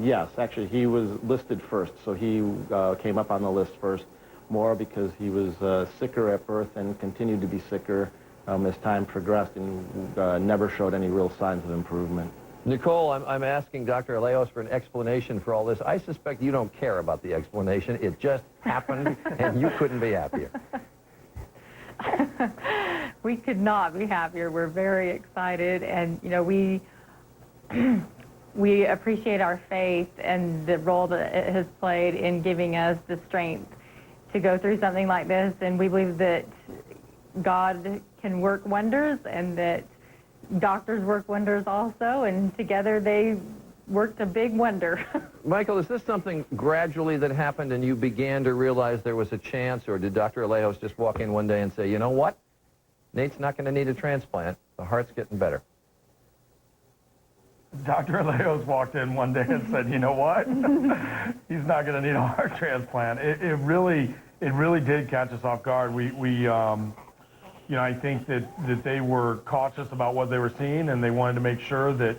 Yes, actually, he was listed first, so he came up on the list first, more because he was sicker at birth and continued to be sicker as time progressed, and never showed any real signs of improvement. Nicole, I'm asking Dr. Alejos for an explanation for all this. I suspect you don't care about the explanation. It just happened, and you couldn't be happier. We could not be happier. We're very excited, and you know, we appreciate our faith and the role that it has played in giving us the strength to go through something like this, and we believe that God can work wonders and that doctors work wonders also, and together they worked a big wonder. Michael, is this something gradually that happened and you began to realize there was a chance, or did Dr. Alejos just walk in one day and say, you know what, Nate's not going to need a transplant, the heart's getting better? Dr. Alejos walked in one day and said, you know what, he's not going to need a heart transplant. It really did catch us off guard. You know, I think that they were cautious about what they were seeing, and they wanted to make sure that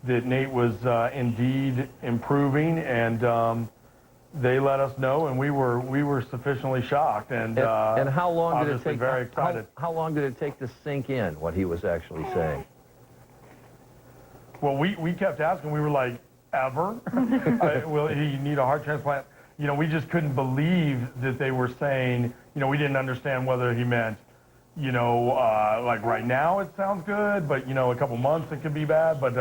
Nate was indeed improving, and they let us know, and we were sufficiently shocked, and how long did it take? Very excited. How long did it take to sink in what he was actually saying? Well, we kept asking. We were like, ever? Will he need a heart transplant? You know, we just couldn't believe that they were saying. You know, we didn't understand whether he meant, you know, like right now it sounds good, but, you know, a couple months it could be bad. But,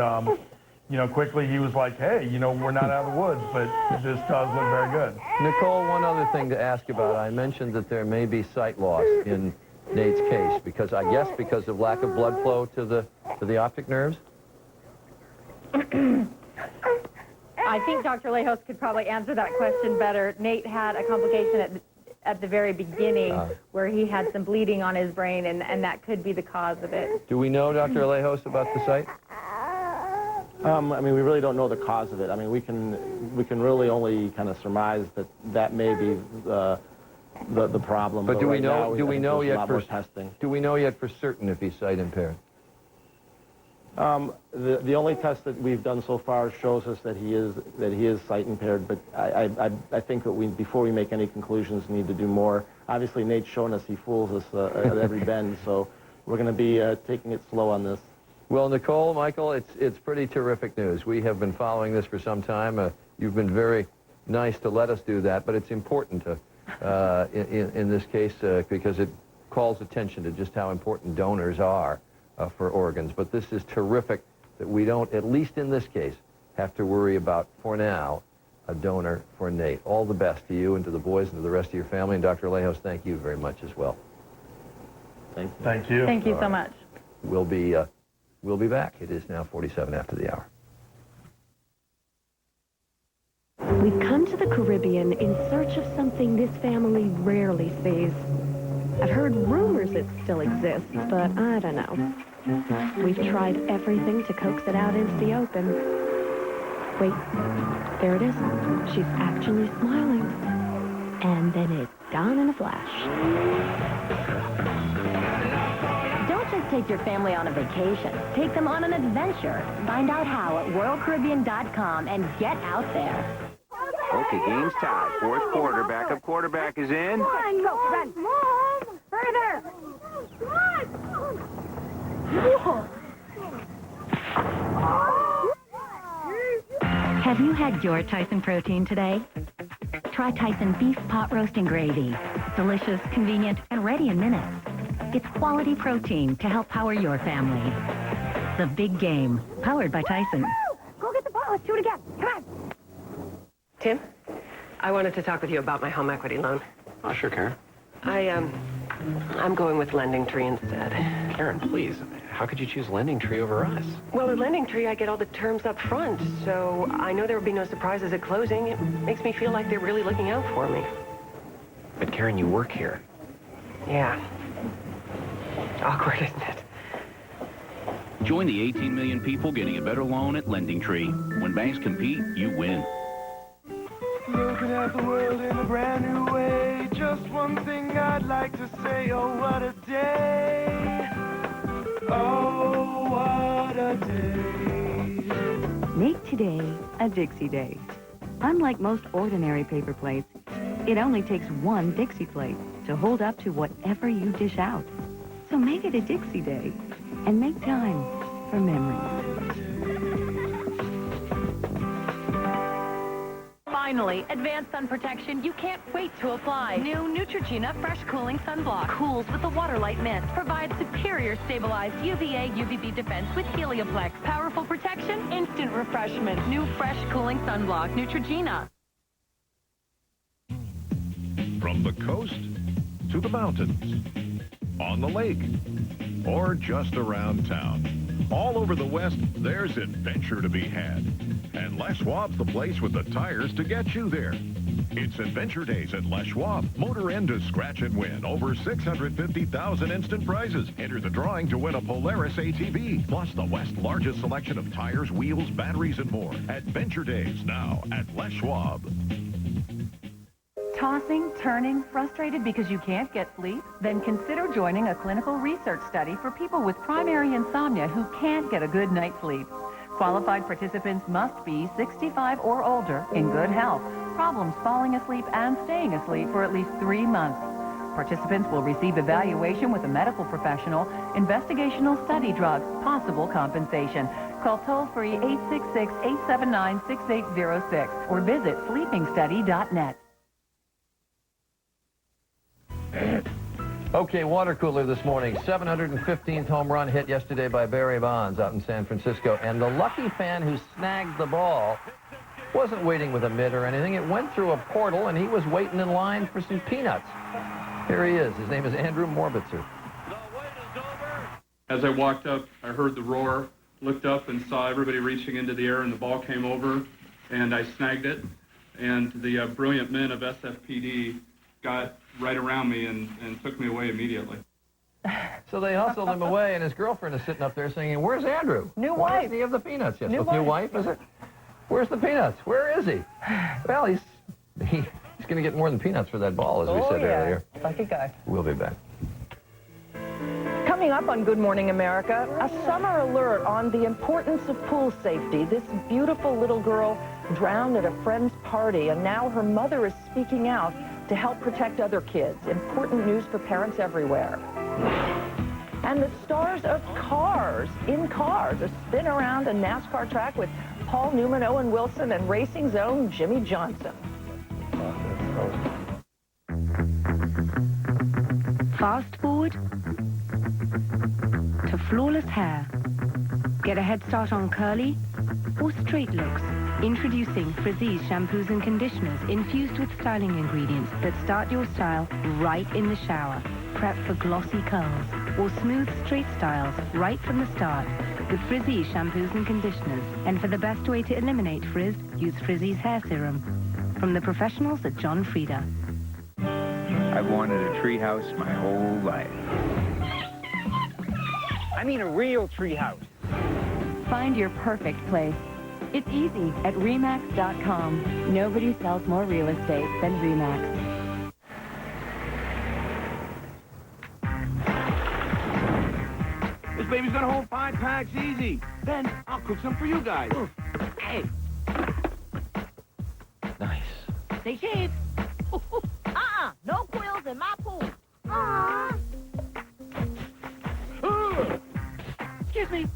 you know, quickly he was like, hey, you know, we're not out of the woods, but this does look very good. Nicole, one other thing to ask about. I mentioned that there may be sight loss in Nate's case because, I guess, because of lack of blood flow to the optic nerves? I think Dr. Alejos could probably answer that question better. Nate had a complication at the very beginning where he had some bleeding on his brain, and that could be the cause of it. Do we know, Dr. Alejos, about the sight? I mean, we really don't know the cause of it. I mean, we can really only kind of surmise that may be the problem. But do we know? Do we know yet for testing? Do we know yet for certain if he's sight impaired? The only test that we've done so far shows us that he is sight impaired, but I think that before we make any conclusions, need to do more. Obviously, Nate's shown us he fools us at every bend, so we're going to be taking it slow on this. Well, Nicole, Michael, it's pretty terrific news. We have been following this for some time. You've been very nice to let us do that, but it's important to, in this case because it calls attention to just how important donors are for organs. But this is terrific that we don't, at least in this case, have to worry about, for now, a donor for Nate. All the best to you and to the boys and to the rest of your family. And Dr. Alejos, thank you very much as well. Thank you. Thank you. Thank you so much. We'll be back. It is now 47 after the hour. We've come to the Caribbean in search of something this family rarely sees. I've heard rumors it still exists, but I don't know. We've tried everything to coax it out into the open. Wait, there it is. She's actually smiling. And then it's gone in a flash. Don't just take your family on a vacation. Take them on an adventure. Find out how at WorldCaribbean.com and get out there. Okay, game's tied. Fourth quarter. Backup quarterback is in. Come on, go, run. Mom! Further! Have you had your Tyson protein today? Try Tyson beef pot roast and gravy. Delicious, convenient, and ready in minutes. It's quality protein to help power your family. The Big Game, powered by Tyson. Go get the ball. Let's do it again. Come on. Tim, I wanted to talk with you about my home equity loan. Oh, sure, Karen. I'm going with LendingTree instead. Karen, please. How could you choose LendingTree over us? Well, at LendingTree, I get all the terms up front, so I know there will be no surprises at closing. It makes me feel like they're really looking out for me. But, Karen, you work here. Yeah. Awkward, isn't it? Join the 18 million people getting a better loan at LendingTree. When banks compete, you win. Looking at the world in a brand new way. Just one thing I'd like to say. Oh, what a day. Oh, what a day. Make today a Dixie Day. Unlike most ordinary paper plates, it only takes one Dixie plate to hold up to whatever you dish out. So make it a Dixie Day and make time for memories. Finally, advanced sun protection you can't wait to apply. New Neutrogena Fresh Cooling Sunblock. Cools with the Waterlight Mist. Provides superior stabilized UVA, UVB defense with Helioplex. Powerful protection, instant refreshment. New Fresh Cooling Sunblock. Neutrogena. From the coast to the mountains, on the lake, or just around town. All over the West, there's adventure to be had. And Les Schwab's the place with the tires to get you there. It's Adventure Days at Les Schwab. Motor in to scratch and win over 650,000 instant prizes. Enter the drawing to win a Polaris ATV, plus the West's largest selection of tires, wheels, batteries, and more. Adventure Days now at Les Schwab. Tossing, turning, frustrated because you can't get sleep? Then consider joining a clinical research study for people with primary insomnia who can't get a good night's sleep. Qualified participants must be 65 or older, in good health, problems falling asleep and staying asleep for at least 3 months. Participants will receive evaluation with a medical professional, investigational study drugs, possible compensation. Call toll-free 866-879-6806 or visit sleepingstudy.net. Okay, water cooler this morning. 715th home run hit yesterday by Barry Bonds out in San Francisco. And the lucky fan who snagged the ball wasn't waiting with a mitt or anything. It went through a portal, and he was waiting in line for some peanuts. Here he is. His name is Andrew Morbitzer. As I walked up, I heard the roar, looked up and saw everybody reaching into the air, and the ball came over, and I snagged it. And the brilliant men of SFPD got right around me and took me away immediately. So they hustled him away, and his girlfriend is sitting up there singing, "Where's Andrew? New Why wife. doesn't he have the peanuts?" Yes, New new wife. wife, is it? Where's the peanuts? Where is he? Well, he's going to get more than peanuts for that ball, as we said earlier. Lucky guy. We'll be back. Coming up on Good Morning America, a summer alert on the importance of pool safety. This beautiful little girl drowned at a friend's party, and now her mother is speaking out to help protect other kids. Important news for parents everywhere. And the stars of Cars, in Cars, a spin around a NASCAR track with Paul Newman, Owen Wilson, and Racing's own Jimmy Johnson. Fast forward to flawless hair. Get a head start on curly or straight looks. Introducing Frizzi's shampoos and conditioners infused with styling ingredients that start your style right in the shower. Prep for glossy curls or smooth straight styles right from the start with Frizzi's shampoos and conditioners. And for the best way to eliminate frizz, use Frizzi's hair serum. From the professionals at John Frieda. I've wanted a treehouse my whole life. I mean a real treehouse. Find your perfect place. It's easy at RE/MAX.com. Nobody sells more real estate than RE/MAX. This baby's gonna hold 5 packs easy. Then I'll cook some for you guys. Hey. Nice. Say cheese. No quills in my pool. Excuse me.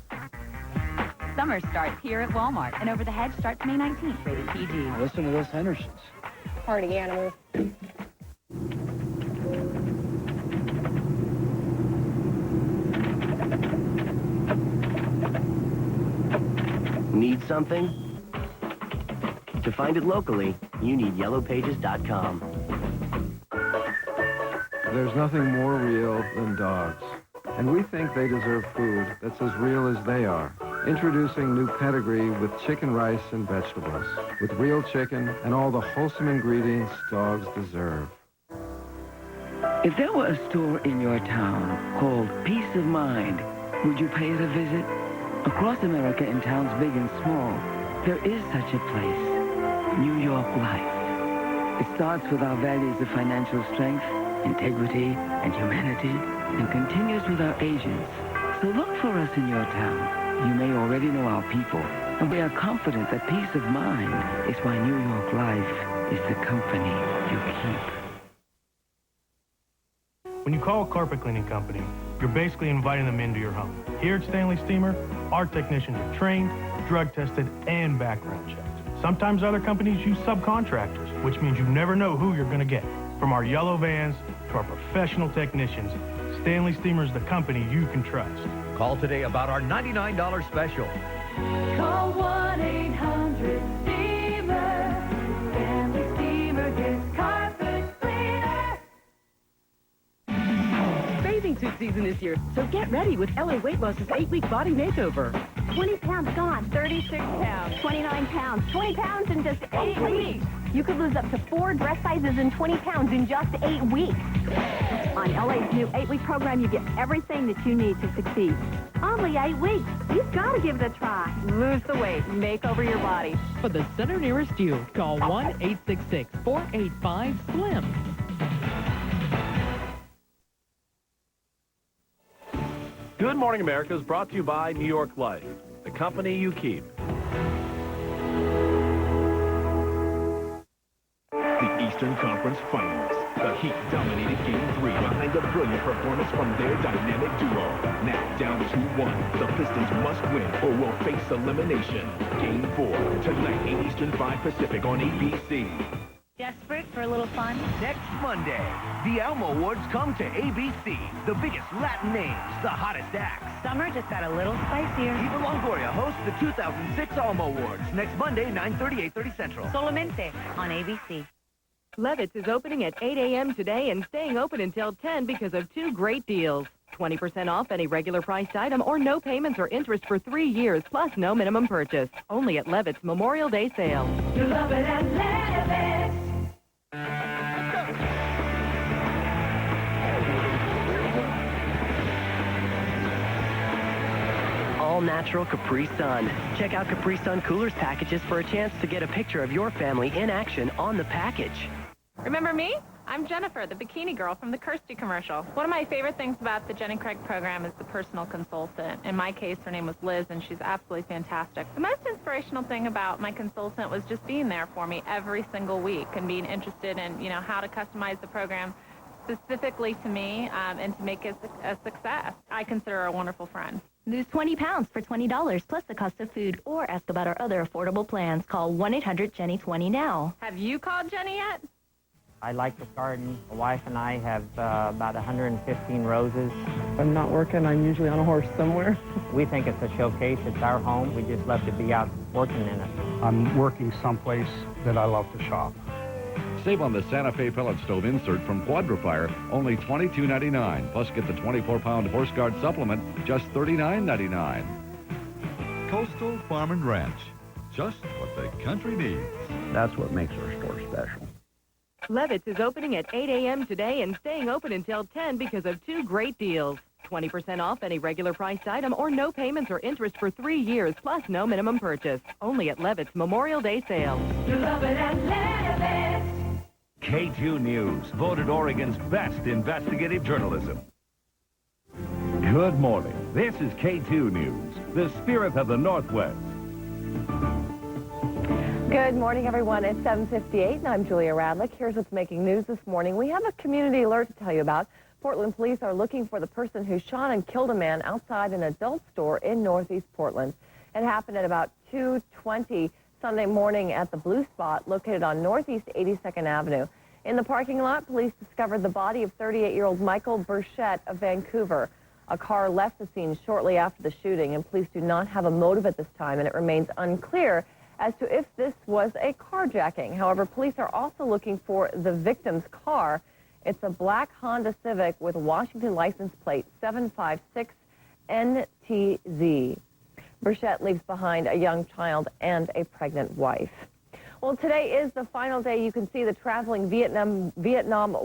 Summer starts here at Walmart, and Over the Hedge starts May 19th, rated PG. Listen to those Hendersons. Party animals. Need something? To find it locally, you need yellowpages.com. There's nothing more real than dogs. And we think they deserve food that's as real as they are. Introducing new Pedigree with chicken, rice, and vegetables. With real chicken and all the wholesome ingredients dogs deserve. If there were a store in your town called Peace of Mind, would you pay it a visit? Across America, in towns big and small, there is such a place. New York Life. It starts with our values of financial strength, integrity, and humanity, and continues with our agents. So look for us in your town. You may already know our people, and we are confident that peace of mind is why New York Life is the company you keep. When you call a carpet cleaning company, you're basically inviting them into your home. Here at Stanley Steamer, our technicians are trained, drug tested, and background checked. Sometimes other companies use subcontractors, which means you never know who you're going to get. From our yellow vans to our professional technicians, Stanley Steamer is the company you can trust. Call today about our $99 special. Call 1-800-STEAMER. Stanley Steamer gets carpet cleaner. Bathing suit season is here, so get ready with LA Weight Loss's 8-week body makeover. 20 pounds gone. 36 pounds. 29 pounds. 20 pounds in just 8 weeks. You could lose up to 4 dress sizes and 20 pounds in just 8 weeks. On LA's new 8-week program, you get everything that you need to succeed. Only 8 weeks. You've got to give it a try. Lose the weight. Make over your body. For the center nearest you, call 1-866-485-SLIM. Good Morning America is brought to you by New York Life, the company you keep. The Eastern Conference Finals. The Heat dominated Game 3 behind a brilliant performance from their dynamic duo. Now down 2-1. The Pistons must win or will face elimination. Game 4, tonight 8 Eastern, 5 Pacific on ABC. Desperate for a little fun? Next Monday, the Elmo Awards come to ABC. The biggest Latin names, the hottest acts. Summer just got a little spicier. Eva Longoria hosts the 2006 Elmo Awards next Monday, 9:30, 8:30 Central. Solamente on ABC. Levitt's is opening at 8 a.m. today and staying open until 10 because of 2 great deals. 20% off any regular priced item or no payments or interest for 3 years, plus no minimum purchase. Only at Levitt's Memorial Day sale. You love it at Levitt's. All-natural Capri Sun. Check out Capri Sun Coolers packages for a chance to get a picture of your family in action on the package. Remember me? I'm Jennifer, the bikini girl from the Kirsty commercial. One of my favorite things about the Jenny Craig program is the personal consultant. In my case, her name was Liz, and she's absolutely fantastic. The most inspirational thing about my consultant was just being there for me every single week and being interested in, how to customize the program specifically to me and to make it a success. I consider her a wonderful friend. Lose 20 pounds for $20 plus the cost of food, or ask about our other affordable plans. Call 1-800-JENNY20 now. Have you called Jenny yet? I like the garden. My wife and I have about 115 roses. If I'm not working, I'm usually on a horse somewhere. We think it's a showcase. It's our home. We just love to be out working in it. I'm working someplace that I love to shop. Save on the Santa Fe pellet stove insert from Quadrafire, only $22.99. Plus get the 24-pound Horse Guard supplement, just $39.99. Coastal Farm and Ranch. Just what the country needs. That's what makes our store special. Levitt's is opening at 8 a.m. today and staying open until 10 because of 2 great deals. 20% off any regular priced item or no payments or interest for 3 years, plus no minimum purchase. Only at Levitt's Memorial Day sale. You love it at Levitt's. K2 News, voted Oregon's best investigative journalism. Good morning. This is K2 News, the spirit of the Northwest. Good morning, everyone. It's 7:58, and I'm Julia Radlick. Here's what's making news this morning. We have a community alert to tell you about. Portland police are looking for the person who shot and killed a man outside an adult store in Northeast Portland. It happened at about 2:20 Sunday morning at the Blue Spot, located on Northeast 82nd Avenue. In the parking lot, police discovered the body of 38-year-old Michael Burchett of Vancouver. A car left the scene shortly after the shooting, and police do not have a motive at this time, and it remains unclear as to if this was a carjacking. However, police are also looking for the victim's car. It's a black Honda Civic with Washington license plate 756NTZ. Burchett leaves behind a young child and a pregnant wife. Well, today is the final day you can see the traveling Vietnam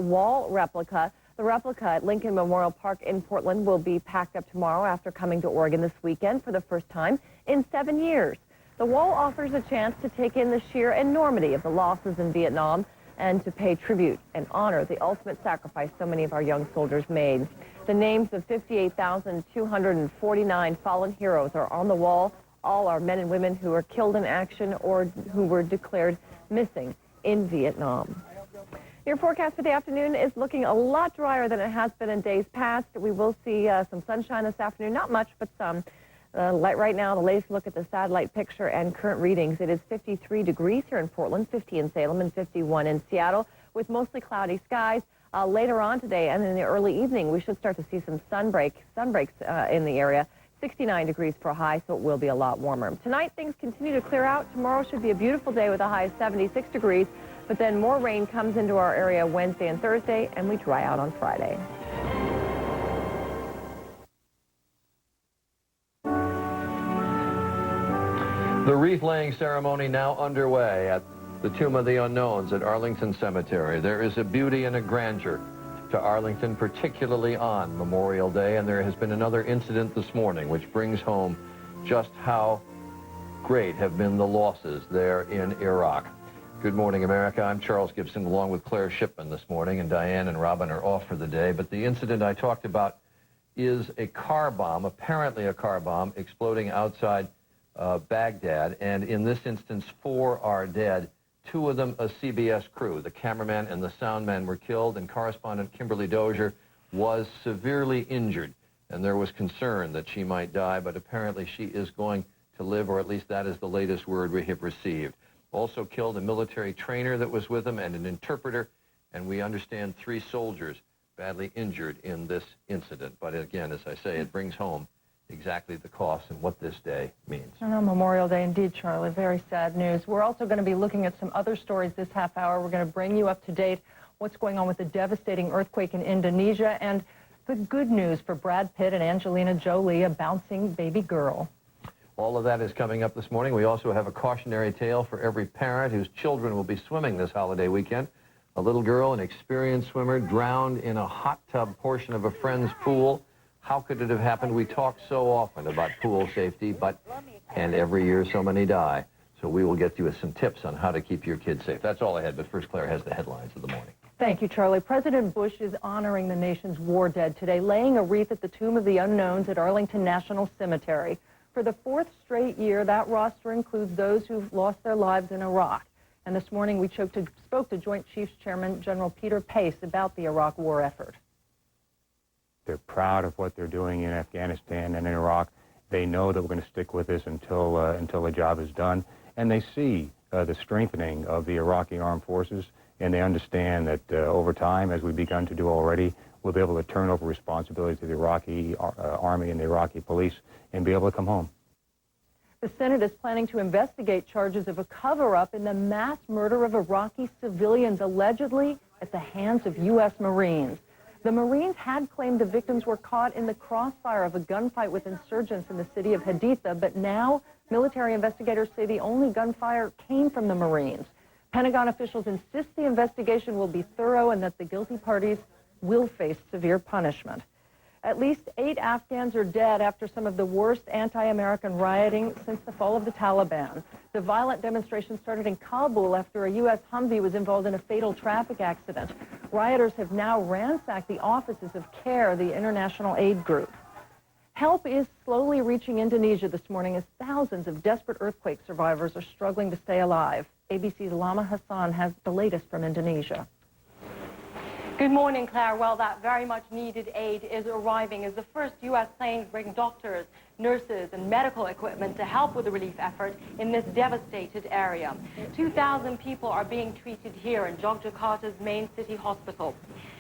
Wall replica. The replica at Lincoln Memorial Park in Portland will be packed up tomorrow after coming to Oregon this weekend for the first time in 7 years. The wall offers a chance to take in the sheer enormity of the losses in Vietnam and to pay tribute and honor the ultimate sacrifice so many of our young soldiers made. The names of 58,249 fallen heroes are on the wall. All are men and women who were killed in action or who were declared missing in Vietnam. Your forecast for the afternoon is looking a lot drier than it has been in days past. We will see some sunshine this afternoon, not much, but some. Right now, the latest look at the satellite picture and current readings. It is 53 degrees here in Portland, 50 in Salem, and 51 in Seattle, with mostly cloudy skies. Later on today and in the early evening, we should start to see some sunbreaks in the area. 69 degrees for a high, so it will be a lot warmer. Tonight, things continue to clear out. Tomorrow should be a beautiful day with a high of 76 degrees, but then more rain comes into our area Wednesday and Thursday, and we dry out on Friday. The wreath-laying ceremony now underway at the Tomb of the Unknowns at Arlington Cemetery. There is a beauty and a grandeur to Arlington, particularly on Memorial Day, and there has been another incident this morning which brings home just how great have been the losses there in Iraq. Good morning, America. I'm Charles Gibson, along with Claire Shipman this morning, and Diane and Robin are off for the day. But the incident I talked about is a car bomb, apparently a car bomb, exploding outside Baghdad, and in this instance, 4 are dead. 2 of them a CBS crew. The cameraman and the sound man were killed, and correspondent Kimberly Dozier was severely injured, and there was concern that she might die, but apparently she is going to live, or at least that is the latest word we have received. Also killed a military trainer that was with him and an interpreter, and we understand 3 soldiers badly injured in this incident. But again, as I say, it brings home exactly the cost and what this day means. I know, Memorial Day indeed, Charlie. Very sad news. We're also going to be looking at some other stories this half hour. We're going to bring you up to date what's going on with the devastating earthquake in Indonesia and the good news for Brad Pitt and Angelina Jolie, a bouncing baby girl. All of that is coming up this morning. We also have a cautionary tale for every parent whose children will be swimming this holiday weekend. A little girl, an experienced swimmer, drowned in a hot tub portion of a friend's pool. How could it have happened? We talk so often about pool safety, and every year so many die. So we will get you with some tips on how to keep your kids safe. That's all I had, but first Claire has the headlines of the morning. Thank you, Charlie. President Bush is honoring the nation's war dead today, laying a wreath at the Tomb of the Unknowns at Arlington National Cemetery. For the 4th straight year, that roster includes those who've lost their lives in Iraq. And this morning we spoke to Joint Chiefs Chairman General Peter Pace about the Iraq war effort. They're proud of what they're doing in Afghanistan and in Iraq. They know that we're going to stick with this until the job is done. And they see the strengthening of the Iraqi armed forces, and they understand that over time, as we've begun to do already, we'll be able to turn over responsibility to the Iraqi army and the Iraqi police and be able to come home. The Senate is planning to investigate charges of a cover-up in the mass murder of Iraqi civilians, allegedly at the hands of U.S. Marines. The Marines had claimed the victims were caught in the crossfire of a gunfight with insurgents in the city of Haditha, but now military investigators say the only gunfire came from the Marines. Pentagon officials insist the investigation will be thorough and that the guilty parties will face severe punishment. At least 8 Afghans are dead after some of the worst anti-American rioting since the fall of the Taliban. The violent demonstration started in Kabul after a U.S. Humvee was involved in a fatal traffic accident. Rioters have now ransacked the offices of CARE, the international aid group. Help is slowly reaching Indonesia this morning as thousands of desperate earthquake survivors are struggling to stay alive. ABC's Lama Hassan has the latest from Indonesia. Good morning, Claire. Well, that very much needed aid is arriving as the first U.S. planes bring doctors, nurses, and medical equipment to help with the relief effort in this devastated area. 2,000 people are being treated here in Yogyakarta's main city hospital.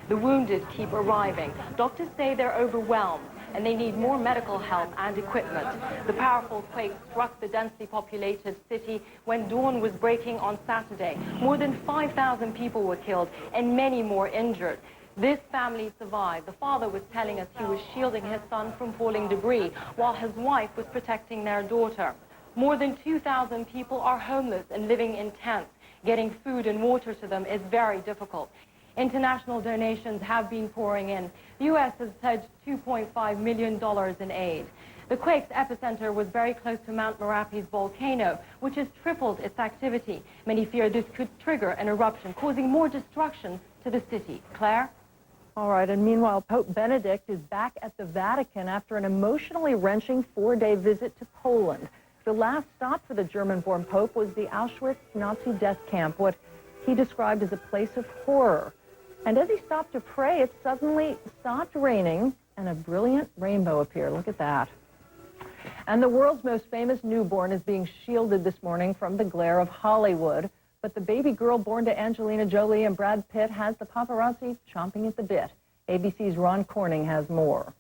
The wounded keep arriving. Doctors say they're overwhelmed and they need more medical help and equipment. The powerful quake struck the densely populated city when dawn was breaking on Saturday. More than 5,000 people were killed and many more injured. This family survived. The father was telling us he was shielding his son from falling debris while his wife was protecting their daughter. More than 2,000 people are homeless and living in tents. Getting food and water to them is very difficult. International donations have been pouring in. The U.S. has pledged $2.5 million in aid. The quake's epicenter was very close to Mount Merapi's volcano, which has tripled its activity. Many fear this could trigger an eruption, causing more destruction to the city. Claire? All right, and meanwhile, Pope Benedict is back at the Vatican after an emotionally wrenching 4-day visit to Poland. The last stop for the German-born Pope was the Auschwitz Nazi death camp, what he described as a place of horror. And as he stopped to pray, it suddenly stopped raining and a brilliant rainbow appeared. Look at that. And the world's most famous newborn is being shielded this morning from the glare of Hollywood. But the baby girl born to Angelina Jolie and Brad Pitt has the paparazzi chomping at the bit. ABC's Ron Corning has more.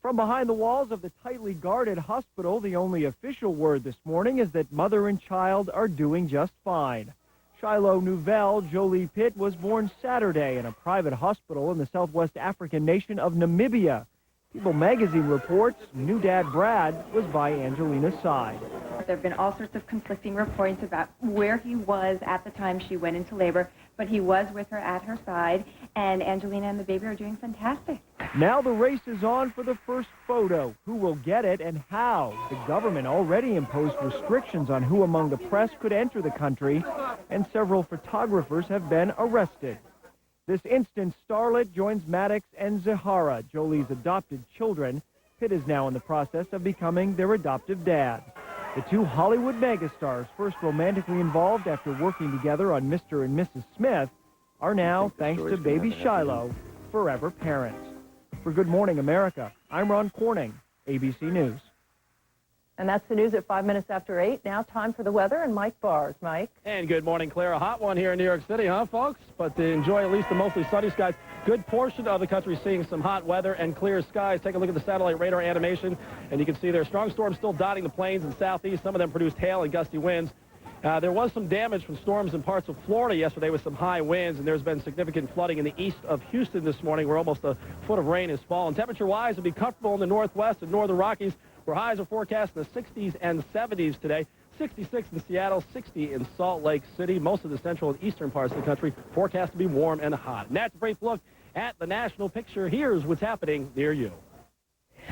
From behind the walls of the tightly guarded hospital, the only official word this morning is that mother and child are doing just fine. Shiloh Nouvelle Jolie Pitt was born Saturday in a private hospital in the southwest African nation of Namibia. People magazine reports new dad Brad was by Angelina's side. There have been all sorts of conflicting reports about where he was at the time she went into labor, but he was with her at her side, and Angelina and the baby are doing fantastic. Now the race is on for the first photo. Who will get it and how? The government already imposed restrictions on who among the press could enter the country, and several photographers have been arrested. This instant starlet joins Maddox and Zahara, Jolie's adopted children. Pitt is now in the process of becoming their adoptive dad. The two Hollywood megastars, first romantically involved after working together on Mr. and Mrs. Smith, are now, thanks to baby Shiloh, forever parents. For Good Morning America, I'm Ron Corning, ABC News. And that's the news at 5 minutes after 8. Now time for the weather and Mike Bars. Mike? And good morning, Claire. A hot one here in New York City, huh, folks? But to enjoy at least the mostly sunny skies. Good portion of the country seeing some hot weather and clear skies. Take a look at the satellite radar animation, and you can see there are strong storms still dotting the plains and southeast. Some of them produced hail and gusty winds. There was some damage from storms in parts of Florida yesterday with some high winds, and there's been significant flooding in the east of Houston this morning where almost a foot of rain has fallen. Temperature-wise, it'll be comfortable in the northwest and northern Rockies, where highs are forecast in the 60s and 70s today. 66 in Seattle, 60 in Salt Lake City. Most of the central and eastern parts of the country forecast to be warm and hot. And that's a brief look at the national picture. Here's what's happening near you.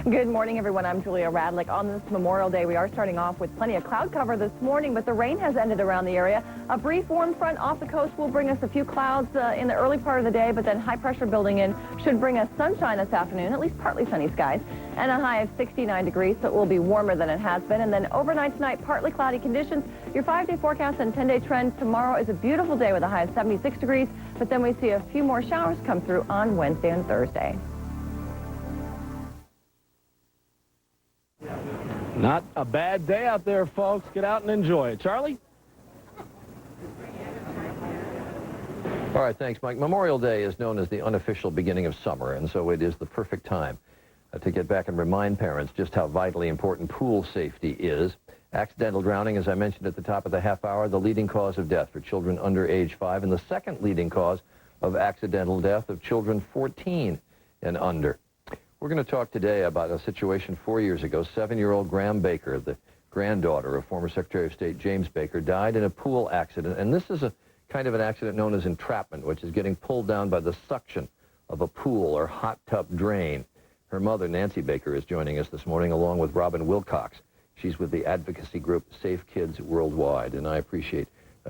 Good morning, everyone. I'm Julia Radlick. On this Memorial Day, we are starting off with plenty of cloud cover this morning, but the rain has ended around the area. A brief warm front off the coast will bring us a few clouds in the early part of the day, but then high pressure building in should bring us sunshine this afternoon, at least partly sunny skies, and a high of 69 degrees, so it will be warmer than it has been. And then overnight tonight, partly cloudy conditions. Your 5-day forecast and 10-day trend tomorrow is a beautiful day with a high of 76 degrees, but then we see a few more showers come through on Wednesday and Thursday. Not a bad day out there, folks. Get out and enjoy it. Charlie? All right, thanks, Mike. Memorial Day is known as the unofficial beginning of summer, and so it is the perfect time to get back and remind parents just how vitally important pool safety is. Accidental drowning, as I mentioned at the top of the half hour, the leading cause of death for children under age 5, and the second leading cause of accidental death of children 14 and under. We're going to talk today about a situation 4 years ago. 7-year-old Graham Baker, the granddaughter of former Secretary of State James Baker, died in a pool accident. And this is a kind of an accident known as entrapment, which is getting pulled down by the suction of a pool or hot tub drain. Her mother, Nancy Baker, is joining us this morning, along with Robin Wilcox. She's with the advocacy group Safe Kids Worldwide, and I appreciate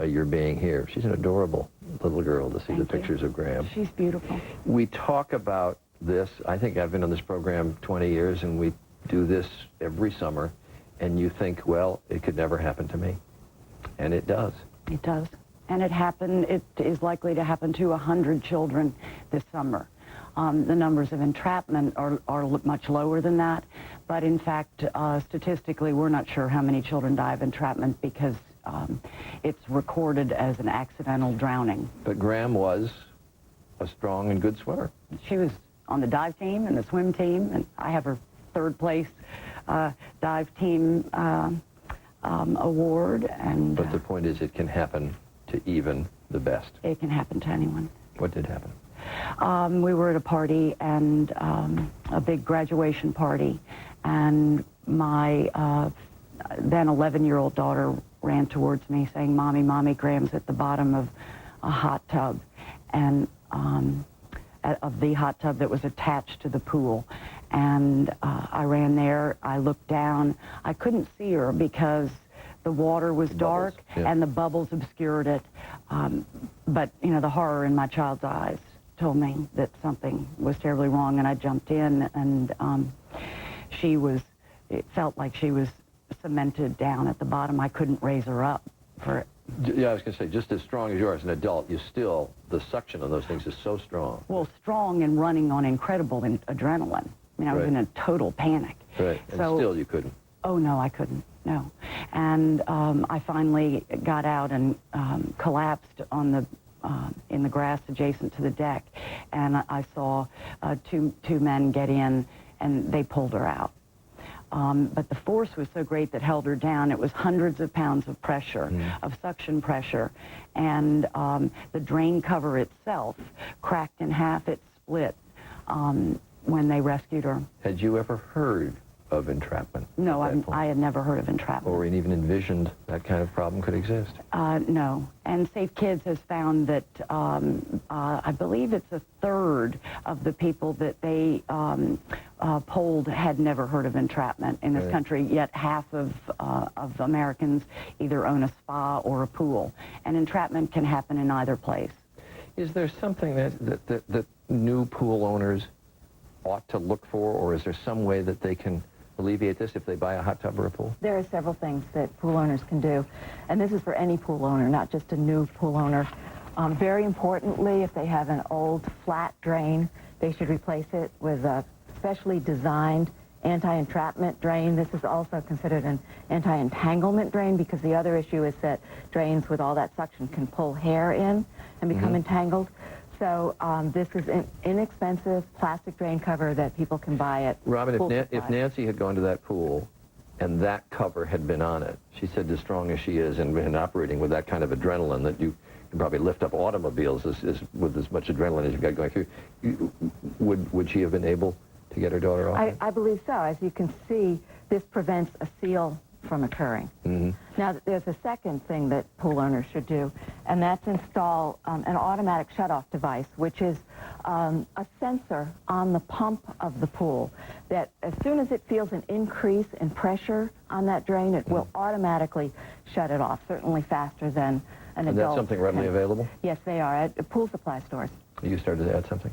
your being here. She's an adorable little girl to see the pictures of Graham. She's beautiful. We talk about this. I think I've been on this program 20 years, and we do this every summer, and you think, well, it could never happen to me. And it does. It does. And it is likely to happen to 100 children this summer. The numbers of entrapment are much lower than that, but in fact, statistically, we're not sure how many children die of entrapment because it's recorded as an accidental drowning. But Graham was a strong and good swimmer. She was on the dive team and the swim team, and I have her third place dive team award. And but the point is, it can happen to even the best. It can happen to anyone. What did happen? We were at a party, and a big graduation party, and my then 11-year-old daughter ran towards me saying, "Mommy, Mommy, Graham's at the bottom of a hot tub," and of the hot tub that was attached to the pool. And I ran there. I looked down. I couldn't see her because the water was dark and the bubbles obscured it. But, you know, the horror in my child's eyes told me that something was terribly wrong, and I jumped in, and it felt like she was cemented down at the bottom. I couldn't raise her up for it. Yeah, I was going to say, just as strong as you are as an adult, the suction on those things is so strong. Well, strong and running on incredible adrenaline. I mean, I was in a total panic. Right, and so, still you couldn't. Oh, no, I couldn't, no. And I finally got out and collapsed on the in the grass adjacent to the deck, and I saw two men get in, and they pulled her out. But the force was so great that held her down. It was hundreds of pounds of pressure, of suction pressure, and the drain cover itself cracked in half. It split when they rescued her. Had you ever heard of entrapment? No, I had never heard of entrapment. Or even envisioned that kind of problem could exist? No. And Safe Kids has found that I believe it's a third of the people that they polled had never heard of entrapment in this country, yet half of Americans either own a spa or a pool. And entrapment can happen in either place. Is there something that new pool owners ought to look for, or is there some way that they can alleviate this if they buy a hot tub or a pool? There are several things that pool owners can do, and this is for any pool owner, not just a new pool owner. Very importantly, if they have an old flat drain, they should replace it with a specially designed anti-entrapment drain. This is also considered an anti-entanglement drain because the other issue is that drains with all that suction can pull hair in and become entangled. So this is an inexpensive plastic drain cover that people can buy at Robin, pool if Nancy had gone to that pool and that cover had been on it, she said as strong as she is and operating with that kind of adrenaline that you can probably lift up automobiles with as much adrenaline as you've got going through, would she have been able to get her daughter off? I believe so. As you can see, this prevents a seal from occurring. Now, there's a second thing that pool owners should do, and that's install an automatic shutoff device, which is a sensor on the pump of the pool that as soon as it feels an increase in pressure on that drain, it will automatically shut it off, certainly faster than an adult. And that's something readily available? Yes, they are at pool supply stores. You started to add something?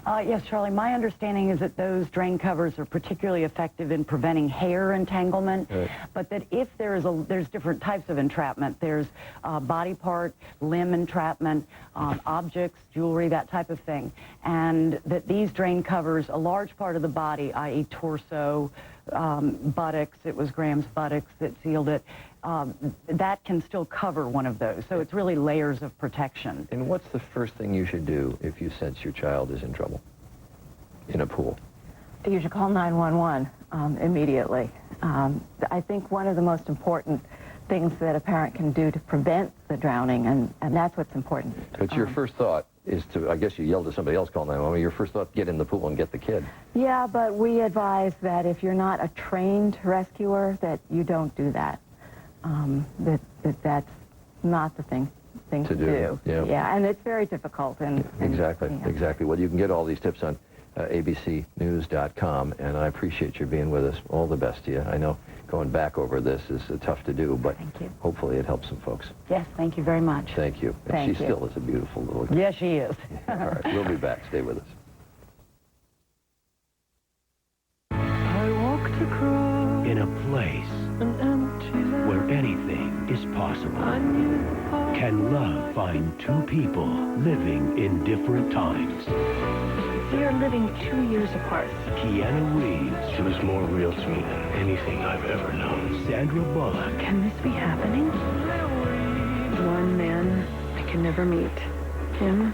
Yes, Charlie. My understanding is that those drain covers are particularly effective in preventing hair entanglement, but that if there's different types of entrapment. There's body part, limb entrapment, objects, jewelry, that type of thing. And that these drain covers a large part of the body, i.e. torso, buttocks. It was Graham's buttocks that sealed it. That can still cover one of those. So it's really layers of protection. And what's the first thing you should do if you sense your child is in trouble in a pool? You should call 911 immediately. I think one of the most important things that a parent can do to prevent the drowning, and that's what's important. But your first thought is to, I guess you yelled at somebody else, call 911. Your first thought, get in the pool and get the kid. Yeah, but we advise that if you're not a trained rescuer, that you don't do that. That's not the thing to do. Yeah, and it's very difficult. And Exactly. Well, you can get all these tips on abcnews.com, and I appreciate you being with us. All the best to you. I know going back over this is tough to do, but hopefully it helps some folks. Yes, thank you very much. Thank you. And she still is a beautiful little girl. Yes, she is. All right, we'll be back. Stay with us. I walked across in a place where anything is possible. Can love find two people living in different times? We are living 2 years apart. Keanu Reeves. She was more real to me than anything I've ever known. Sandra Bullock. Can this be happening? One man I can never meet. Him,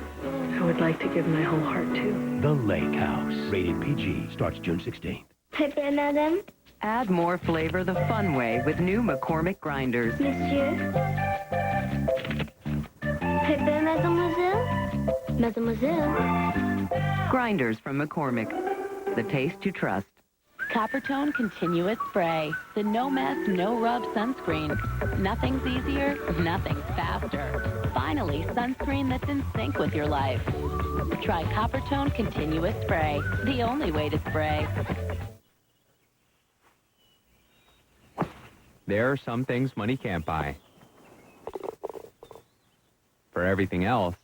I would like to give my whole heart to. The Lake House. Rated PG. Starts June 16th. Pepper, madame. Add more flavor the fun way with new McCormick grinders. Monsieur. Pepper, mademoiselle. Mademoiselle. Grinders from McCormick. The taste you trust. Coppertone Continuous Spray. The no-mess, no-rub sunscreen. Nothing's easier, nothing's faster. Finally, sunscreen that's in sync with your life. Try Coppertone Continuous Spray. The only way to spray. There are some things money can't buy. For everything else,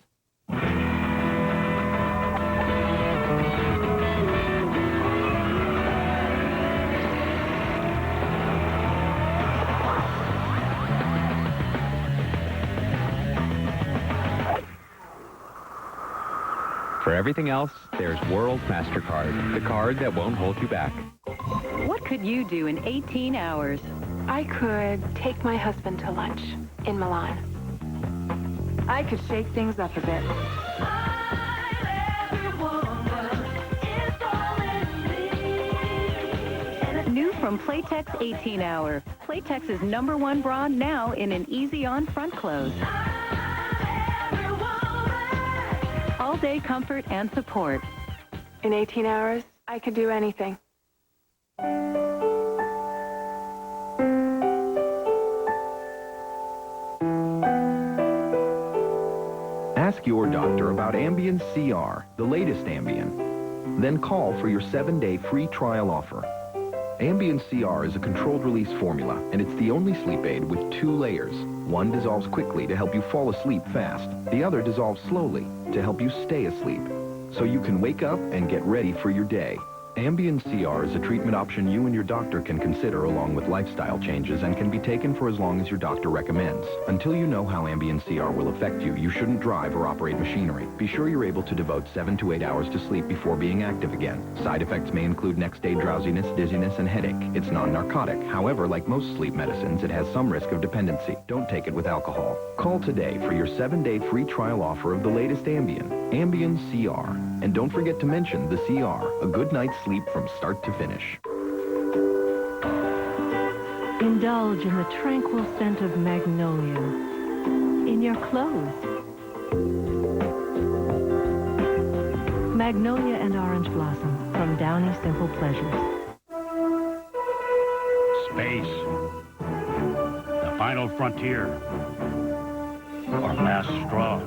there's World MasterCard, the card that won't hold you back. What could you do in 18 hours? I could take my husband to lunch in Milan. I could shake things up a bit. New from Playtex 18 Hour. Playtex's #1 bra now in an easy-on front close. All-day comfort and support. In 18 hours, I could do anything. Ask your doctor about Ambien CR, the latest Ambien. Then call for your 7-day free trial offer. Ambien CR is a controlled-release formula, and it's the only sleep aid with 2 layers. One dissolves quickly to help you fall asleep fast. The other dissolves slowly to help you stay asleep, so you can wake up and get ready for your day. Ambien CR is a treatment option you and your doctor can consider along with lifestyle changes and can be taken for as long as your doctor recommends. Until you know how Ambien CR will affect you, you shouldn't drive or operate machinery. Be sure you're able to devote 7 to 8 hours to sleep before being active again. Side effects may include next-day drowsiness, dizziness, and headache. It's non-narcotic. However, like most sleep medicines, it has some risk of dependency. Don't take it with alcohol. Call today for your 7-day free trial offer of the latest Ambien, Ambien CR. And don't forget to mention the CR, a good night's sleep from start to finish. Indulge in the tranquil scent of magnolia in your clothes. Magnolia and orange blossom from Downy Simple Pleasures. Space. The final frontier. Our last straw.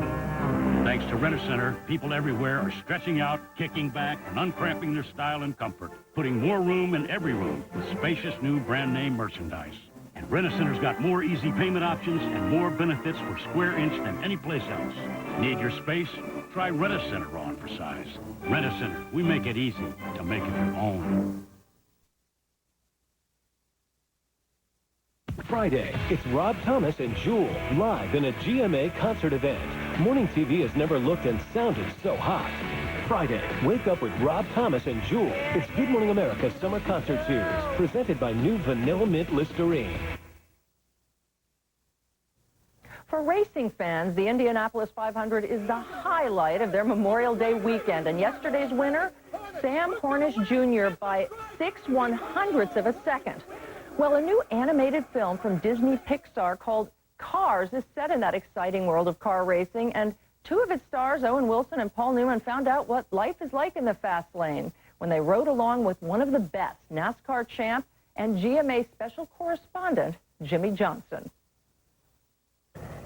Thanks to Rent-A-Center, people everywhere are stretching out, kicking back, and uncramping their style and comfort, putting more room in every room with spacious new brand name merchandise. And Rent-A-Center's got more easy payment options and more benefits per square inch than any place else. Need your space? Try Rent-A-Center on for size. Rent-A-Center, we make it easy to make it your own. Friday, it's Rob Thomas and Jewel live in a GMA concert event. Morning TV has never looked and sounded so hot. Friday, wake up with Rob Thomas and Jewel. It's Good Morning America's summer concert series, presented by new Vanilla Mint Listerine. For racing fans, the Indianapolis 500 is the highlight of their Memorial Day weekend. And yesterday's winner, Sam Hornish Jr. by 6/100ths of a second. Well, a new animated film from Disney Pixar called Cars is set in that exciting world of car racing, and 2 of its stars, Owen Wilson and Paul Newman, found out what life is like in the fast lane when they rode along with one of the best, NASCAR champ and GMA special correspondent, Jimmy Johnson.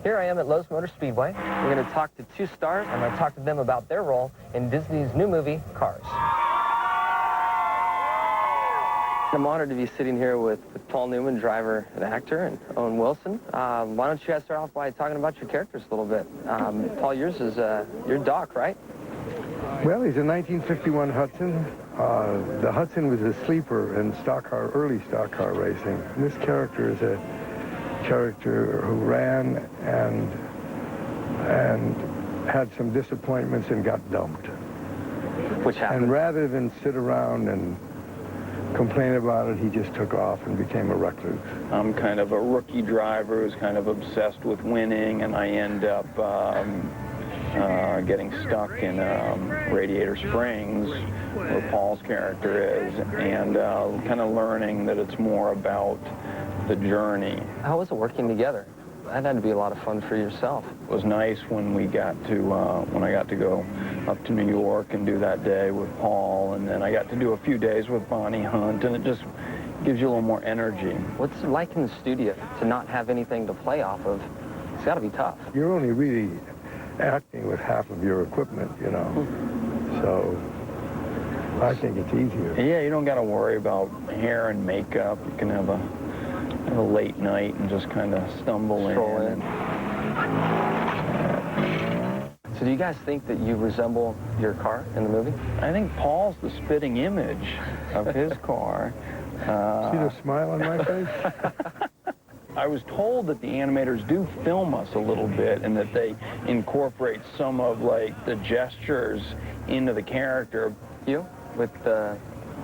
Here I am at Lowe's Motor Speedway. We're going to talk to 2 stars. I'm going to talk to them about their role in Disney's new movie, Cars. I'm honored to be sitting here with Paul Newman, driver and actor, and Owen Wilson. Why don't you guys start off by talking about your characters a little bit? Paul, yours is your Doc, right? Well, he's a 1951 Hudson. The Hudson was a sleeper in early stock car racing. And this character is a character who ran and had some disappointments and got dumped. Which happened? And rather than sit around and complain about it, he just took off and became a recluse. I'm kind of a rookie driver who's kind of obsessed with winning, and I end up getting stuck in Radiator Springs, where Paul's character is, and kind of learning that it's more about the journey. How was it working together? That had to be a lot of fun for yourself. It was nice when we got to, when I got to go up to New York and do that day with Paul, and then I got to do a few days with Bonnie Hunt, and it just gives you a little more energy. What's it like in the studio to not have anything to play off of? It's got to be tough. You're only really acting with half of your equipment, you know, so I think it's easier. Yeah, you don't got to worry about hair and makeup. You can have a late night and just kind of stumble in. So do you guys think that you resemble your car in the movie? I think Paul's the spitting image of his car. See the smile on my face? I was told that the animators do film us a little bit and that they incorporate some of, like, the gestures into the character. You? With the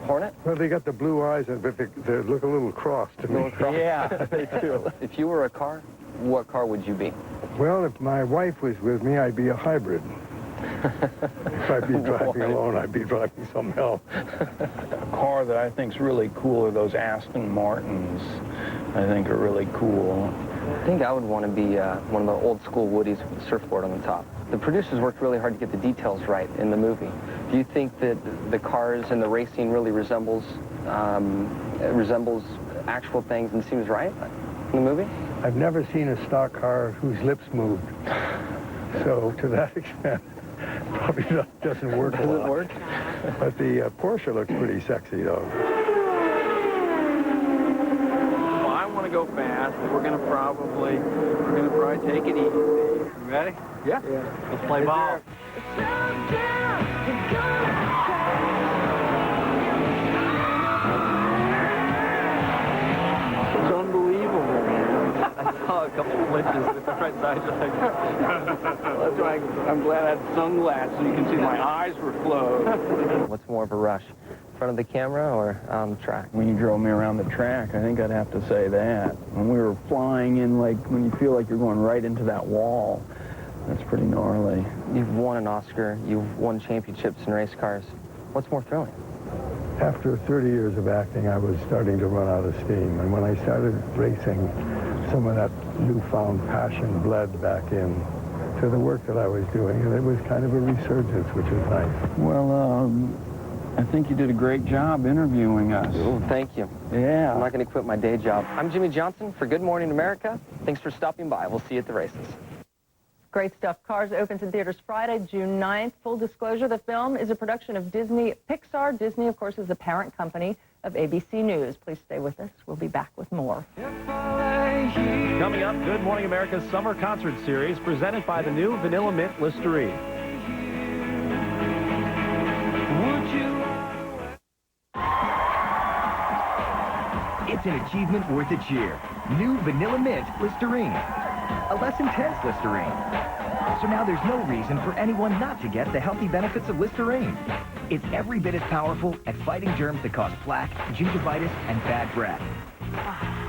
Hornet? Well, they got the blue eyes, but they look a little crossed to me. Yeah, they do. If you were a car, what car would you be? Well, if my wife was with me, I'd be a hybrid. If I'd be driving alone, I'd be driving something else. A car that I think's really cool are those Aston Martins. I think are really cool. I think I would want to be one of the old school Woodies with a surfboard on the top. The producers worked really hard to get the details right in the movie. Do you think that the cars and the racing really resembles actual things and seems right in the movie? I've never seen a stock car whose lips moved. So to that extent, probably doesn't work a lot. Does it work? But the Porsche looks pretty sexy, though. Well, I want to go fast, but we're gonna probably take it easy. You ready? Yeah. Let's play ball. It's unbelievable, man. I saw a couple flinches with the front side. That's why I'm glad I had sunglasses so you can see my eyes were closed. What's more of a rush, in front of the camera or on the track? When you drove me around the track, I think I'd have to say that. When we were flying in, like, when you feel like you're going right into that wall, that's pretty gnarly. You've won an Oscar, you've won championships in race cars. What's more thrilling? After 30 years of acting, I was starting to run out of steam. And when I started racing, some of that newfound passion bled back in to the work that I was doing. And it was kind of a resurgence, which was nice. Well, I think you did a great job interviewing us. Oh, thank you. Yeah. I'm not going to quit my day job. I'm Jimmy Johnson for Good Morning America. Thanks for stopping by. We'll see you at the races. Great stuff. Cars opens in theaters Friday, June 9th. Full disclosure, the film is a production of Disney Pixar. Disney, of course, is the parent company of ABC News. Please stay with us. We'll be back with more. Coming up, Good Morning America's summer concert series presented by the new Vanilla Mint Listerine. It's an achievement worth a cheer. New Vanilla Mint Listerine. A less intense Listerine. So now there's no reason for anyone not to get the healthy benefits of Listerine. It's every bit as powerful at fighting germs that cause plaque, gingivitis, and bad breath.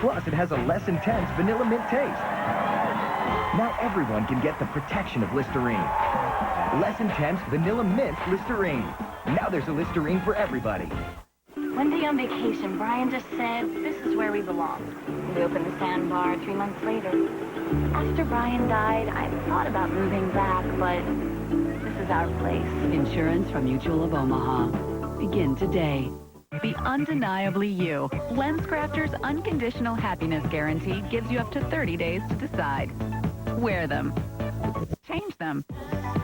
Plus, it has a less intense vanilla mint taste. Now everyone can get the protection of Listerine. Less intense vanilla mint Listerine. Now there's a Listerine for everybody. One day on vacation, Brian just said, this is where we belong. We opened the sandbar 3 months later. After Brian died, I thought about moving back, but this is our place. Insurance from Mutual of Omaha. Begin today. Be undeniably you. LensCrafters Unconditional Happiness Guarantee gives you up to 30 days to decide. Wear them. Change them.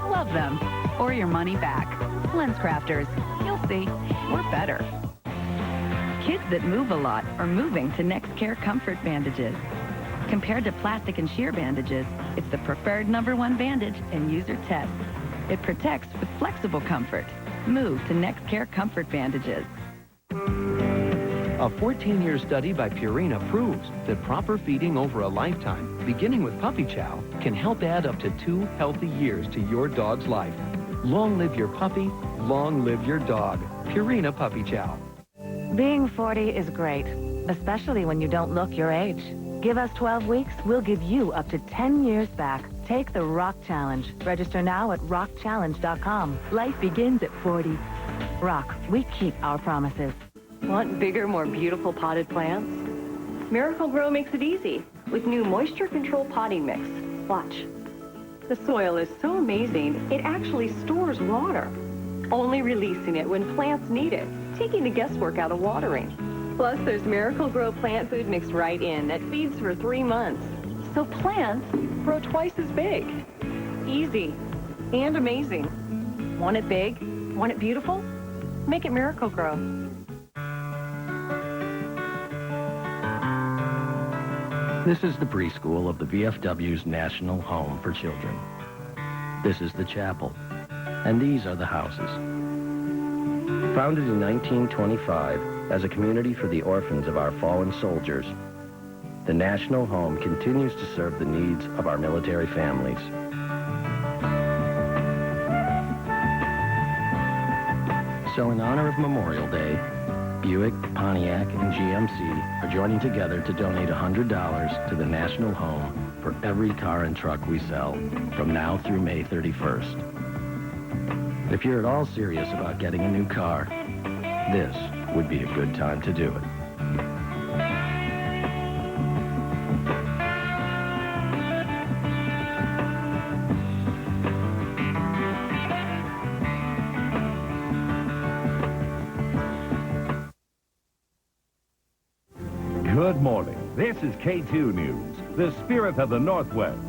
Love them. Or your money back. LensCrafters. You'll see. We're better. Kids that move a lot are moving to NextCare Comfort Bandages. Compared to plastic and sheer bandages, it's the preferred #1 bandage in user tests. It protects with flexible comfort. Move to NextCare Comfort Bandages. A 14-year study by Purina proves that proper feeding over a lifetime, beginning with Puppy Chow, can help add up to 2 healthy years to your dog's life. Long live your puppy, long live your dog. Purina Puppy Chow. Being 40 is great, especially when you don't look your age. Give us 12 weeks, we'll give you up to 10 years back. Take the Rock Challenge. Register now at rockchallenge.com. Life begins at 40. Rock, we keep our promises. Want bigger, more beautiful potted plants? Miracle Grow makes it easy with new moisture control potting mix. Watch. The soil is so amazing, it actually stores water, only releasing it when plants need it, taking the guesswork out of watering. Plus, there's Miracle Grow plant food mixed right in that feeds for 3 months. So plants grow twice as big. Easy and amazing. Want it big? Want it beautiful? Make it Miracle Grow. This is the preschool of the VFW's National Home for Children. This is the chapel, and these are the houses. Founded in 1925 as a community for the orphans of our fallen soldiers, the National Home continues to serve the needs of our military families. So in honor of Memorial Day, Buick, Pontiac, and GMC are joining together to donate $100 to the National Home for every car and truck we sell from now through May 31st. If you're at all serious about getting a new car, this would be a good time to do it. Good morning. This is K2 News, the spirit of the Northwest.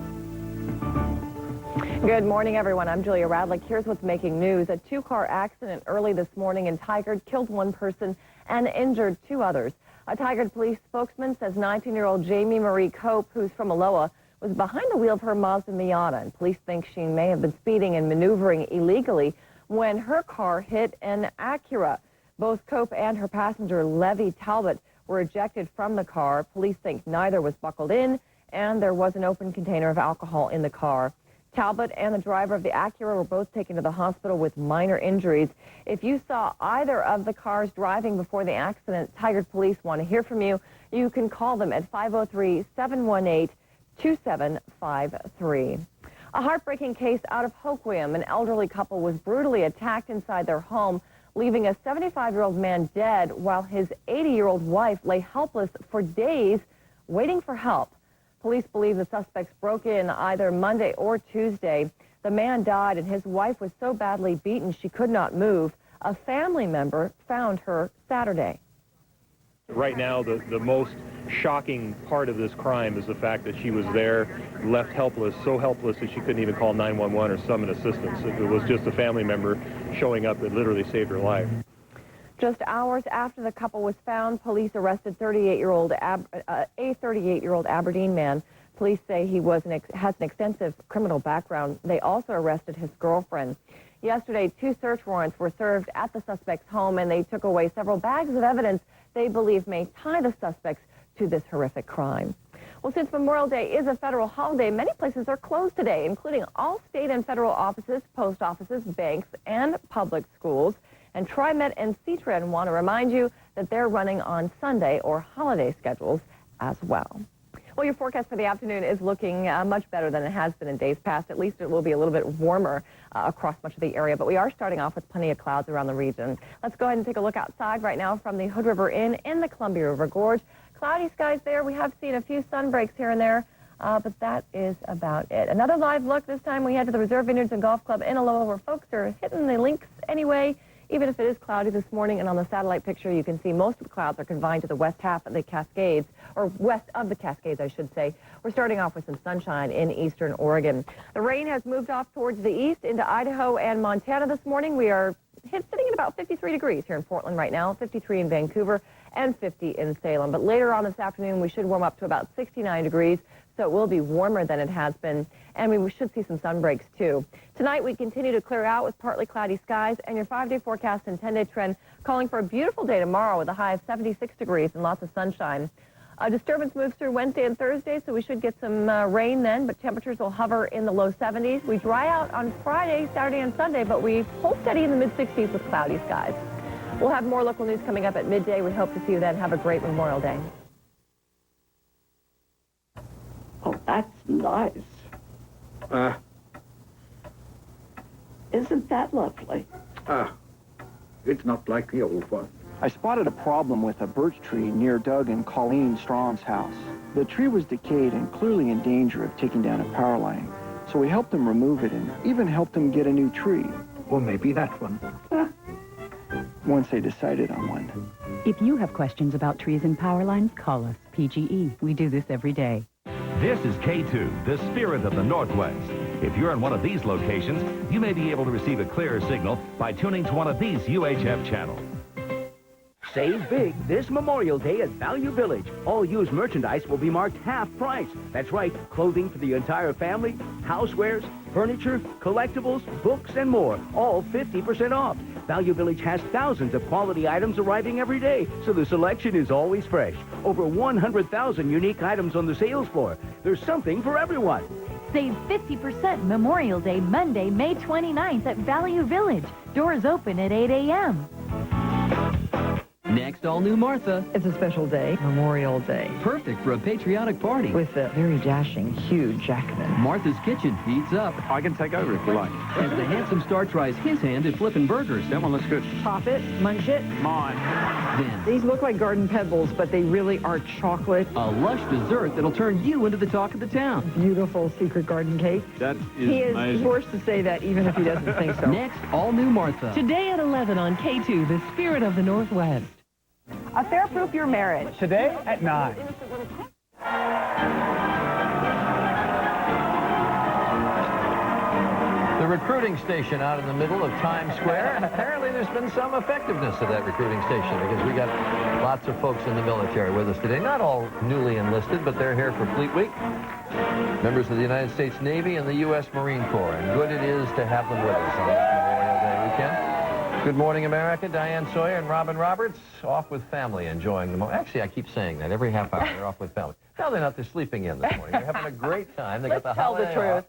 Good morning, everyone. I'm Julia Radlick. Here's what's making news. A two-car accident early this morning in Tigard killed one person and injured two others. A Tigard police spokesman says 19-year-old Jamie Marie Cope, who's from Aloha, was behind the wheel of her Mazda Miata, and police think she may have been speeding and maneuvering illegally when her car hit an Acura. Both Cope and her passenger, Levy Talbot, were ejected from the car. Police think neither was buckled in, and there was an open container of alcohol in the car. Talbot and the driver of the Acura were both taken to the hospital with minor injuries. If you saw either of the cars driving before the accident, Tigard police want to hear from you. You can call them at 503-718-2753. A heartbreaking case out of Hoquiam. An elderly couple was brutally attacked inside their home, leaving a 75-year-old man dead while his 80-year-old wife lay helpless for days waiting for help. Police believe the suspects broke in either Monday or Tuesday. The man died and his wife was so badly beaten she could not move. A family member found her Saturday. Right now, the most shocking part of this crime is the fact that she was there, left helpless, so helpless that she couldn't even call 911 or summon assistance. It was just a family member showing up that literally saved her life. Just hours after the couple was found, police arrested a 38-year-old Aberdeen man. Police say he has an extensive criminal background. They also arrested his girlfriend. Yesterday, 2 search warrants were served at the suspect's home, and they took away several bags of evidence they believe may tie the suspects to this horrific crime. Well, since Memorial Day is a federal holiday, many places are closed today, including all state and federal offices, post offices, banks, and public schools. And TriMet and CTRN want to remind you that they're running on Sunday or holiday schedules as well. Well, your forecast for the afternoon is looking much better than it has been in days past. At least it will be a little bit warmer across much of the area, but we are starting off with plenty of clouds around the region. Let's go ahead and take a look outside right now from the Hood River Inn in the Columbia River Gorge. Cloudy skies there. We have seen a few sun breaks here and there, but that is about it. Another live look. This time we head to the Reserve Vineyards and Golf Club in Aloha, where folks are hitting the links anyway. Even if it is cloudy this morning, and on the satellite picture, you can see most of the clouds are confined to the west half of the Cascades, or west of the Cascades, I should say. We're starting off with some sunshine in eastern Oregon. The rain has moved off towards the east into Idaho and Montana this morning. We are sitting at about 53 degrees here in Portland right now, 53 in Vancouver, and 50 in Salem. But later on this afternoon, we should warm up to about 69 degrees, so it will be warmer than it has been, and we should see some sun breaks too. Tonight, we continue to clear out with partly cloudy skies, and your 5-day forecast and 10-day trend calling for a beautiful day tomorrow with a high of 76 degrees and lots of sunshine. A disturbance moves through Wednesday and Thursday, so we should get some rain then, but temperatures will hover in the low 70s. We dry out on Friday, Saturday, and Sunday, but we hold steady in the mid-60s with cloudy skies. We'll have more local news coming up at midday. We hope to see you then. Have a great Memorial Day. Oh, that's nice. Isn't that lovely? It's not like the old one. I spotted a problem with a birch tree near Doug and Colleen Strong's house. The tree was decayed and clearly in danger of taking down a power line. So we helped them remove it and even helped them get a new tree. Well, maybe that one. Once they decided on one. If you have questions about trees and power lines, call us, PGE. We do this every day. This is K2, the spirit of the Northwest. If you're in one of these locations, you may be able to receive a clearer signal by tuning to one of these UHF channels. Save big this Memorial Day at Value Village. All used merchandise will be marked half price. That's right, clothing for the entire family, housewares, furniture, collectibles, books, and more, all 50% off. Value Village has thousands of quality items arriving every day, so the selection is always fresh. Over 100,000 unique items on the sales floor. There's something for everyone. Save 50% Memorial Day, Monday, May 29th at Value Village. Doors open at 8 a.m. Next, all-new Martha. It's a special day, Memorial Day. Perfect for a patriotic party. With a very dashing Hugh Jackman. Martha's Kitchen heats up. I can take over if you like. As the handsome star tries his hand at flipping burgers. That one looks good. Pop it, munch it. Mine. Then, These look like garden pebbles, but they really are chocolate. a lush dessert that'll turn you into the talk of the town. Beautiful secret garden cake. That is He is amazing. forced to say that even if he doesn't think so. Next, all-new Martha. Today at 11 on K2, the spirit of the Northwest. Affair-proof your marriage. Today at 9. The recruiting station out in the middle of Times Square, and apparently there's been some effectiveness of that recruiting station because we got lots of folks in the military with us today. Not all newly enlisted, but they're here for Fleet Week. Members of the United States Navy and the U.S. Marine Corps, and good it is to have them with us on this Memorial Day weekend. Good morning, America. Diane Sawyer and Robin Roberts off with family, enjoying the moment. Actually, I keep saying that every half hour. They're off with family. No, they're not. They're sleeping in this morning. They're having a great time. They got the holiday off.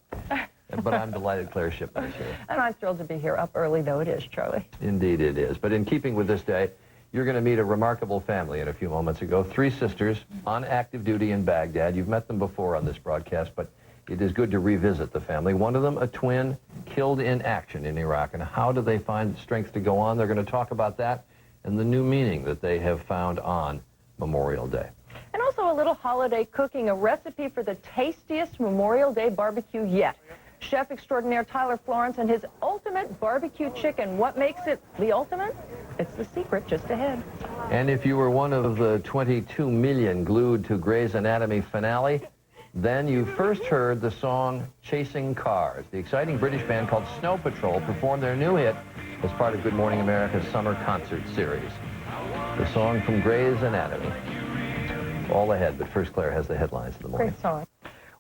But I'm delighted Claire Shipman is here. And I'm thrilled to be here, up early though it is, Charlie. Indeed it is. But in keeping with this day, you're going to meet a remarkable family in a few moments ago. 3 sisters on active duty in Baghdad. You've met them before on this broadcast, but it is good to revisit the family. One of them, a twin, killed in action in Iraq. And how do they find strength to go on? They're going to talk about that and the new meaning that they have found on Memorial Day. And also a little holiday cooking, a recipe for the tastiest Memorial Day barbecue yet. Chef extraordinaire Tyler Florence and his ultimate barbecue chicken. What makes it the ultimate? It's the secret just ahead. And if you were one of the 22 million glued to Grey's Anatomy finale, then you first heard the song Chasing Cars. The exciting British band called Snow Patrol performed their new hit as part of Good Morning America's summer concert series. The song from Grey's Anatomy. All ahead, but first Claire has the headlines of the morning. Great song.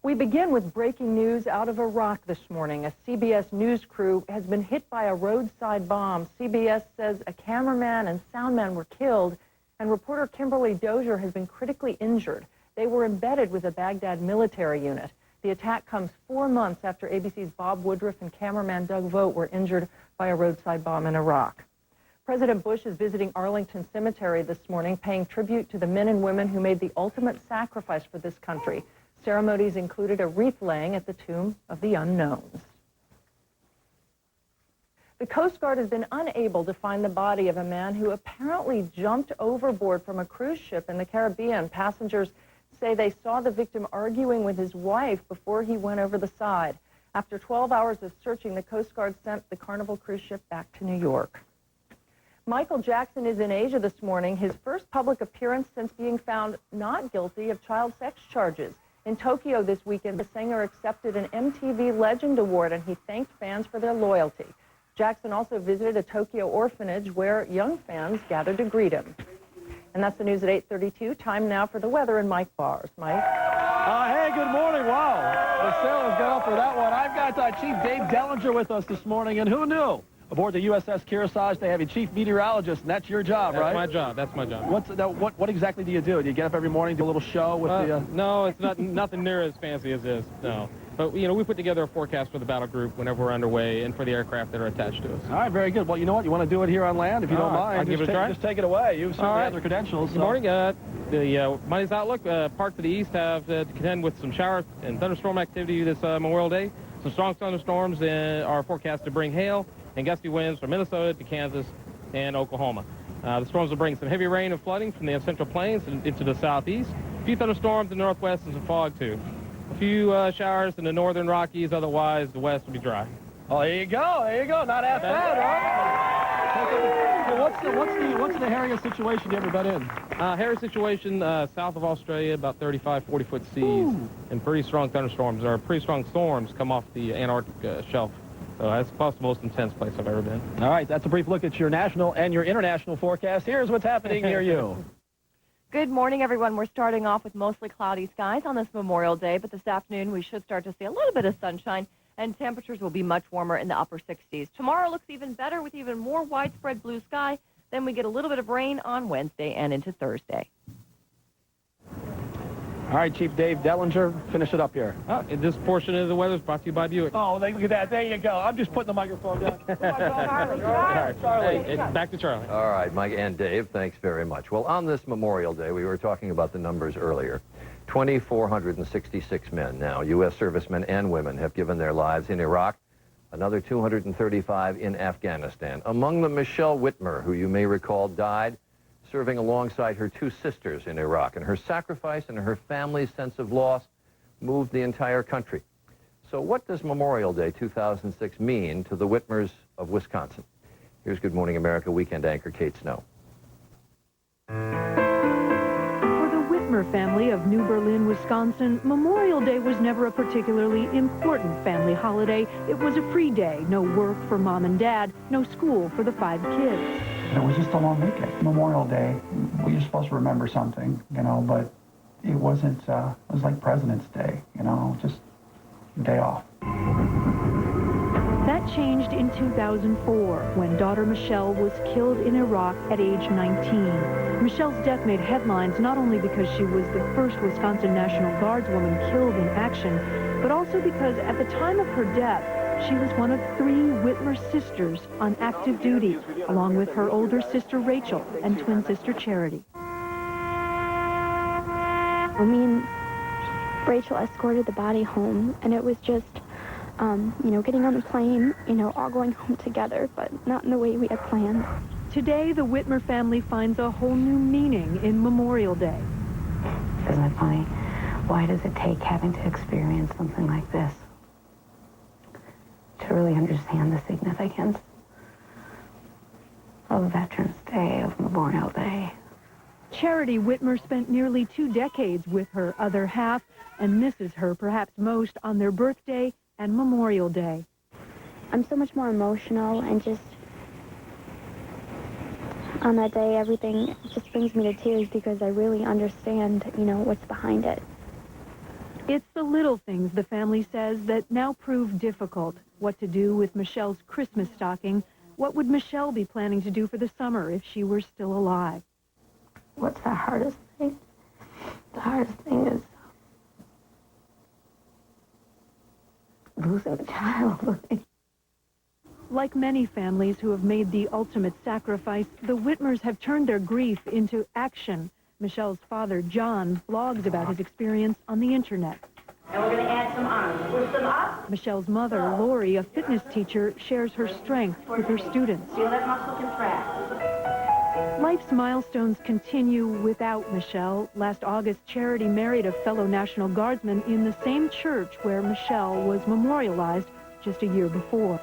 We begin with breaking news out of Iraq this morning. A CBS News crew has been hit by a roadside bomb. CBS says a cameraman and soundman were killed, and reporter Kimberly Dozier has been critically injured. They were embedded with a Baghdad military unit. The attack comes 4 months after ABC's Bob Woodruff and cameraman Doug Vogt were injured by a roadside bomb in Iraq. President Bush is visiting Arlington Cemetery this morning, paying tribute to the men and women who made the ultimate sacrifice for this country. Ceremonies included a wreath laying at the Tomb of the Unknowns. The Coast Guard has been unable to find the body of a man who apparently jumped overboard from a cruise ship in the Caribbean. Passengers say they saw the victim arguing with his wife before he went over the side. After 12 hours of searching, the Coast Guard sent the Carnival cruise ship back to New York. Michael Jackson is in Asia this morning, his first public appearance since being found not guilty of child sex charges. In Tokyo this weekend, the singer accepted an MTV Legend Award, and he thanked fans for their loyalty. Jackson also visited a Tokyo orphanage where young fans gathered to greet him. And that's the news at 8:32. Time now for the weather and Mike Bars. Mike? Hey, good morning. Wow. The sailors got up for that one. I've got Chief Dave Dellinger with us this morning, and who knew? Aboard the USS Kearsarge, they have a chief meteorologist, and that's your job, right? That's my job. What exactly do you do? Do you get up every morning, do a little show with the... No, it's nothing near as fancy as this, no. But, we put together a forecast for the battle group whenever we're underway and for the aircraft that are attached to us. All right, very good. Well, you know what? You want to do it here on land, if you don't mind. I'll give it a try. Just take it away. You certainly have the credentials. Good morning. The Monday's outlook, parts of the east have to contend with some shower and thunderstorm activity this Memorial Day. Some strong thunderstorms are forecast to bring hail and gusty winds from Minnesota to Kansas and Oklahoma. The storms will bring some heavy rain and flooding from the central plains and into the southeast. A few thunderstorms in the northwest and some fog, too. A few showers in the northern Rockies. Otherwise, the west will be dry. Oh, there you go. There you go. Not half bad, right? So what's the hairiest situation you ever been in? Hairiest situation south of Australia, about 35, 40-foot seas, and pretty strong thunderstorms, or pretty strong storms come off the Antarctic shelf. So that's probably the most intense place I've ever been. All right, that's a brief look at your national and your international forecast. Here's what's happening near you. Good morning, everyone. We're starting off with mostly cloudy skies on this Memorial Day, but this afternoon we should start to see a little bit of sunshine, and temperatures will be much warmer in the upper 60s. Tomorrow looks even better with even more widespread blue sky. Then we get a little bit of rain on Wednesday and into Thursday. All right, Chief Dave Dellinger, finish it up here. This portion of the weather is brought to you by Buick. Oh, look at that. There you go. I'm just putting the microphone down. Come on, Charlie. Hey, back to Charlie. All right, Mike and Dave, thanks very much. Well, on this Memorial Day, we were talking about the numbers earlier. 2,466 men now, U.S. servicemen and women, have given their lives in Iraq. Another 235 in Afghanistan. Among them, Michelle Whitmer, who you may recall died serving alongside her two sisters in Iraq. And her sacrifice and her family's sense of loss moved the entire country. So what does Memorial Day 2006 mean to the Whitmers of Wisconsin? Here's Good Morning America weekend anchor Kate Snow. For the Whitmer family of New Berlin, Wisconsin, Memorial Day was never a particularly important family holiday. It was a free day, no work for Mom and Dad, no school for the 5 kids. It was just a long weekend. Memorial Day, you're supposed to remember something, you know, but it wasn't, it was like President's Day, you know, just a day off. That changed in 2004 when daughter Michelle was killed in Iraq at age 19. Michelle's death made headlines not only because she was the first Wisconsin National Guards woman killed in action, but also because at the time of her death, she was one of 3 Whitmer sisters on active duty, along with her older sister Rachel and twin sister Charity. Me and Rachel escorted the body home, and it was just, you know, getting on the plane, you know, all going home together, but not in the way we had planned. Today, the Whitmer family finds a whole new meaning in Memorial Day. Isn't it funny? Why does it take having to experience something like this to really understand the significance of Veterans Day, of Memorial Day? Charity Whitmer spent nearly 2 decades with her other half and misses her perhaps most on their birthday and Memorial Day. I'm so much more emotional, and just on that day, everything just brings me to tears because I really understand, you know, what's behind it. It's the little things, the family says, that now prove difficult. What to do with Michelle's Christmas stocking? What would Michelle be planning to do for the summer if she were still alive? What's the hardest thing? The hardest thing is losing a child. Like many families who have made the ultimate sacrifice, the Whitmers have turned their grief into action. Michelle's father, John, blogs about his experience on the internet. And we're going to add some arms. Push them up. Michelle's mother, Lori, a fitness teacher, shares her strength with her students. Feel that muscle contract. Life's milestones continue without Michelle. Last August, Charity married a fellow National Guardsman in the same church where Michelle was memorialized just a year before.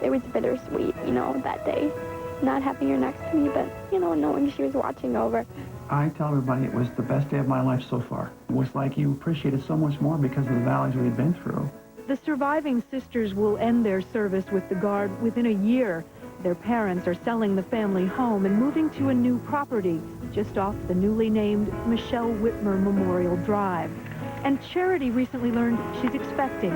It was bittersweet, you know, that day. Not having her next to me, but, you know, knowing she was watching over. I tell everybody it was the best day of my life so far. It was like you appreciated so much more because of the valleys we had been through. The surviving sisters will end their service with the Guard within a year. Their parents are selling the family home and moving to a new property just off the newly named Michelle Whitmer Memorial Drive. And Charity recently learned she's expecting.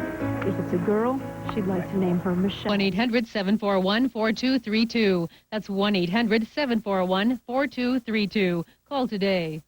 If it's a girl, she'd like to name her Michelle. 1-800-741-4232. That's 1-800-741-4232. Call today.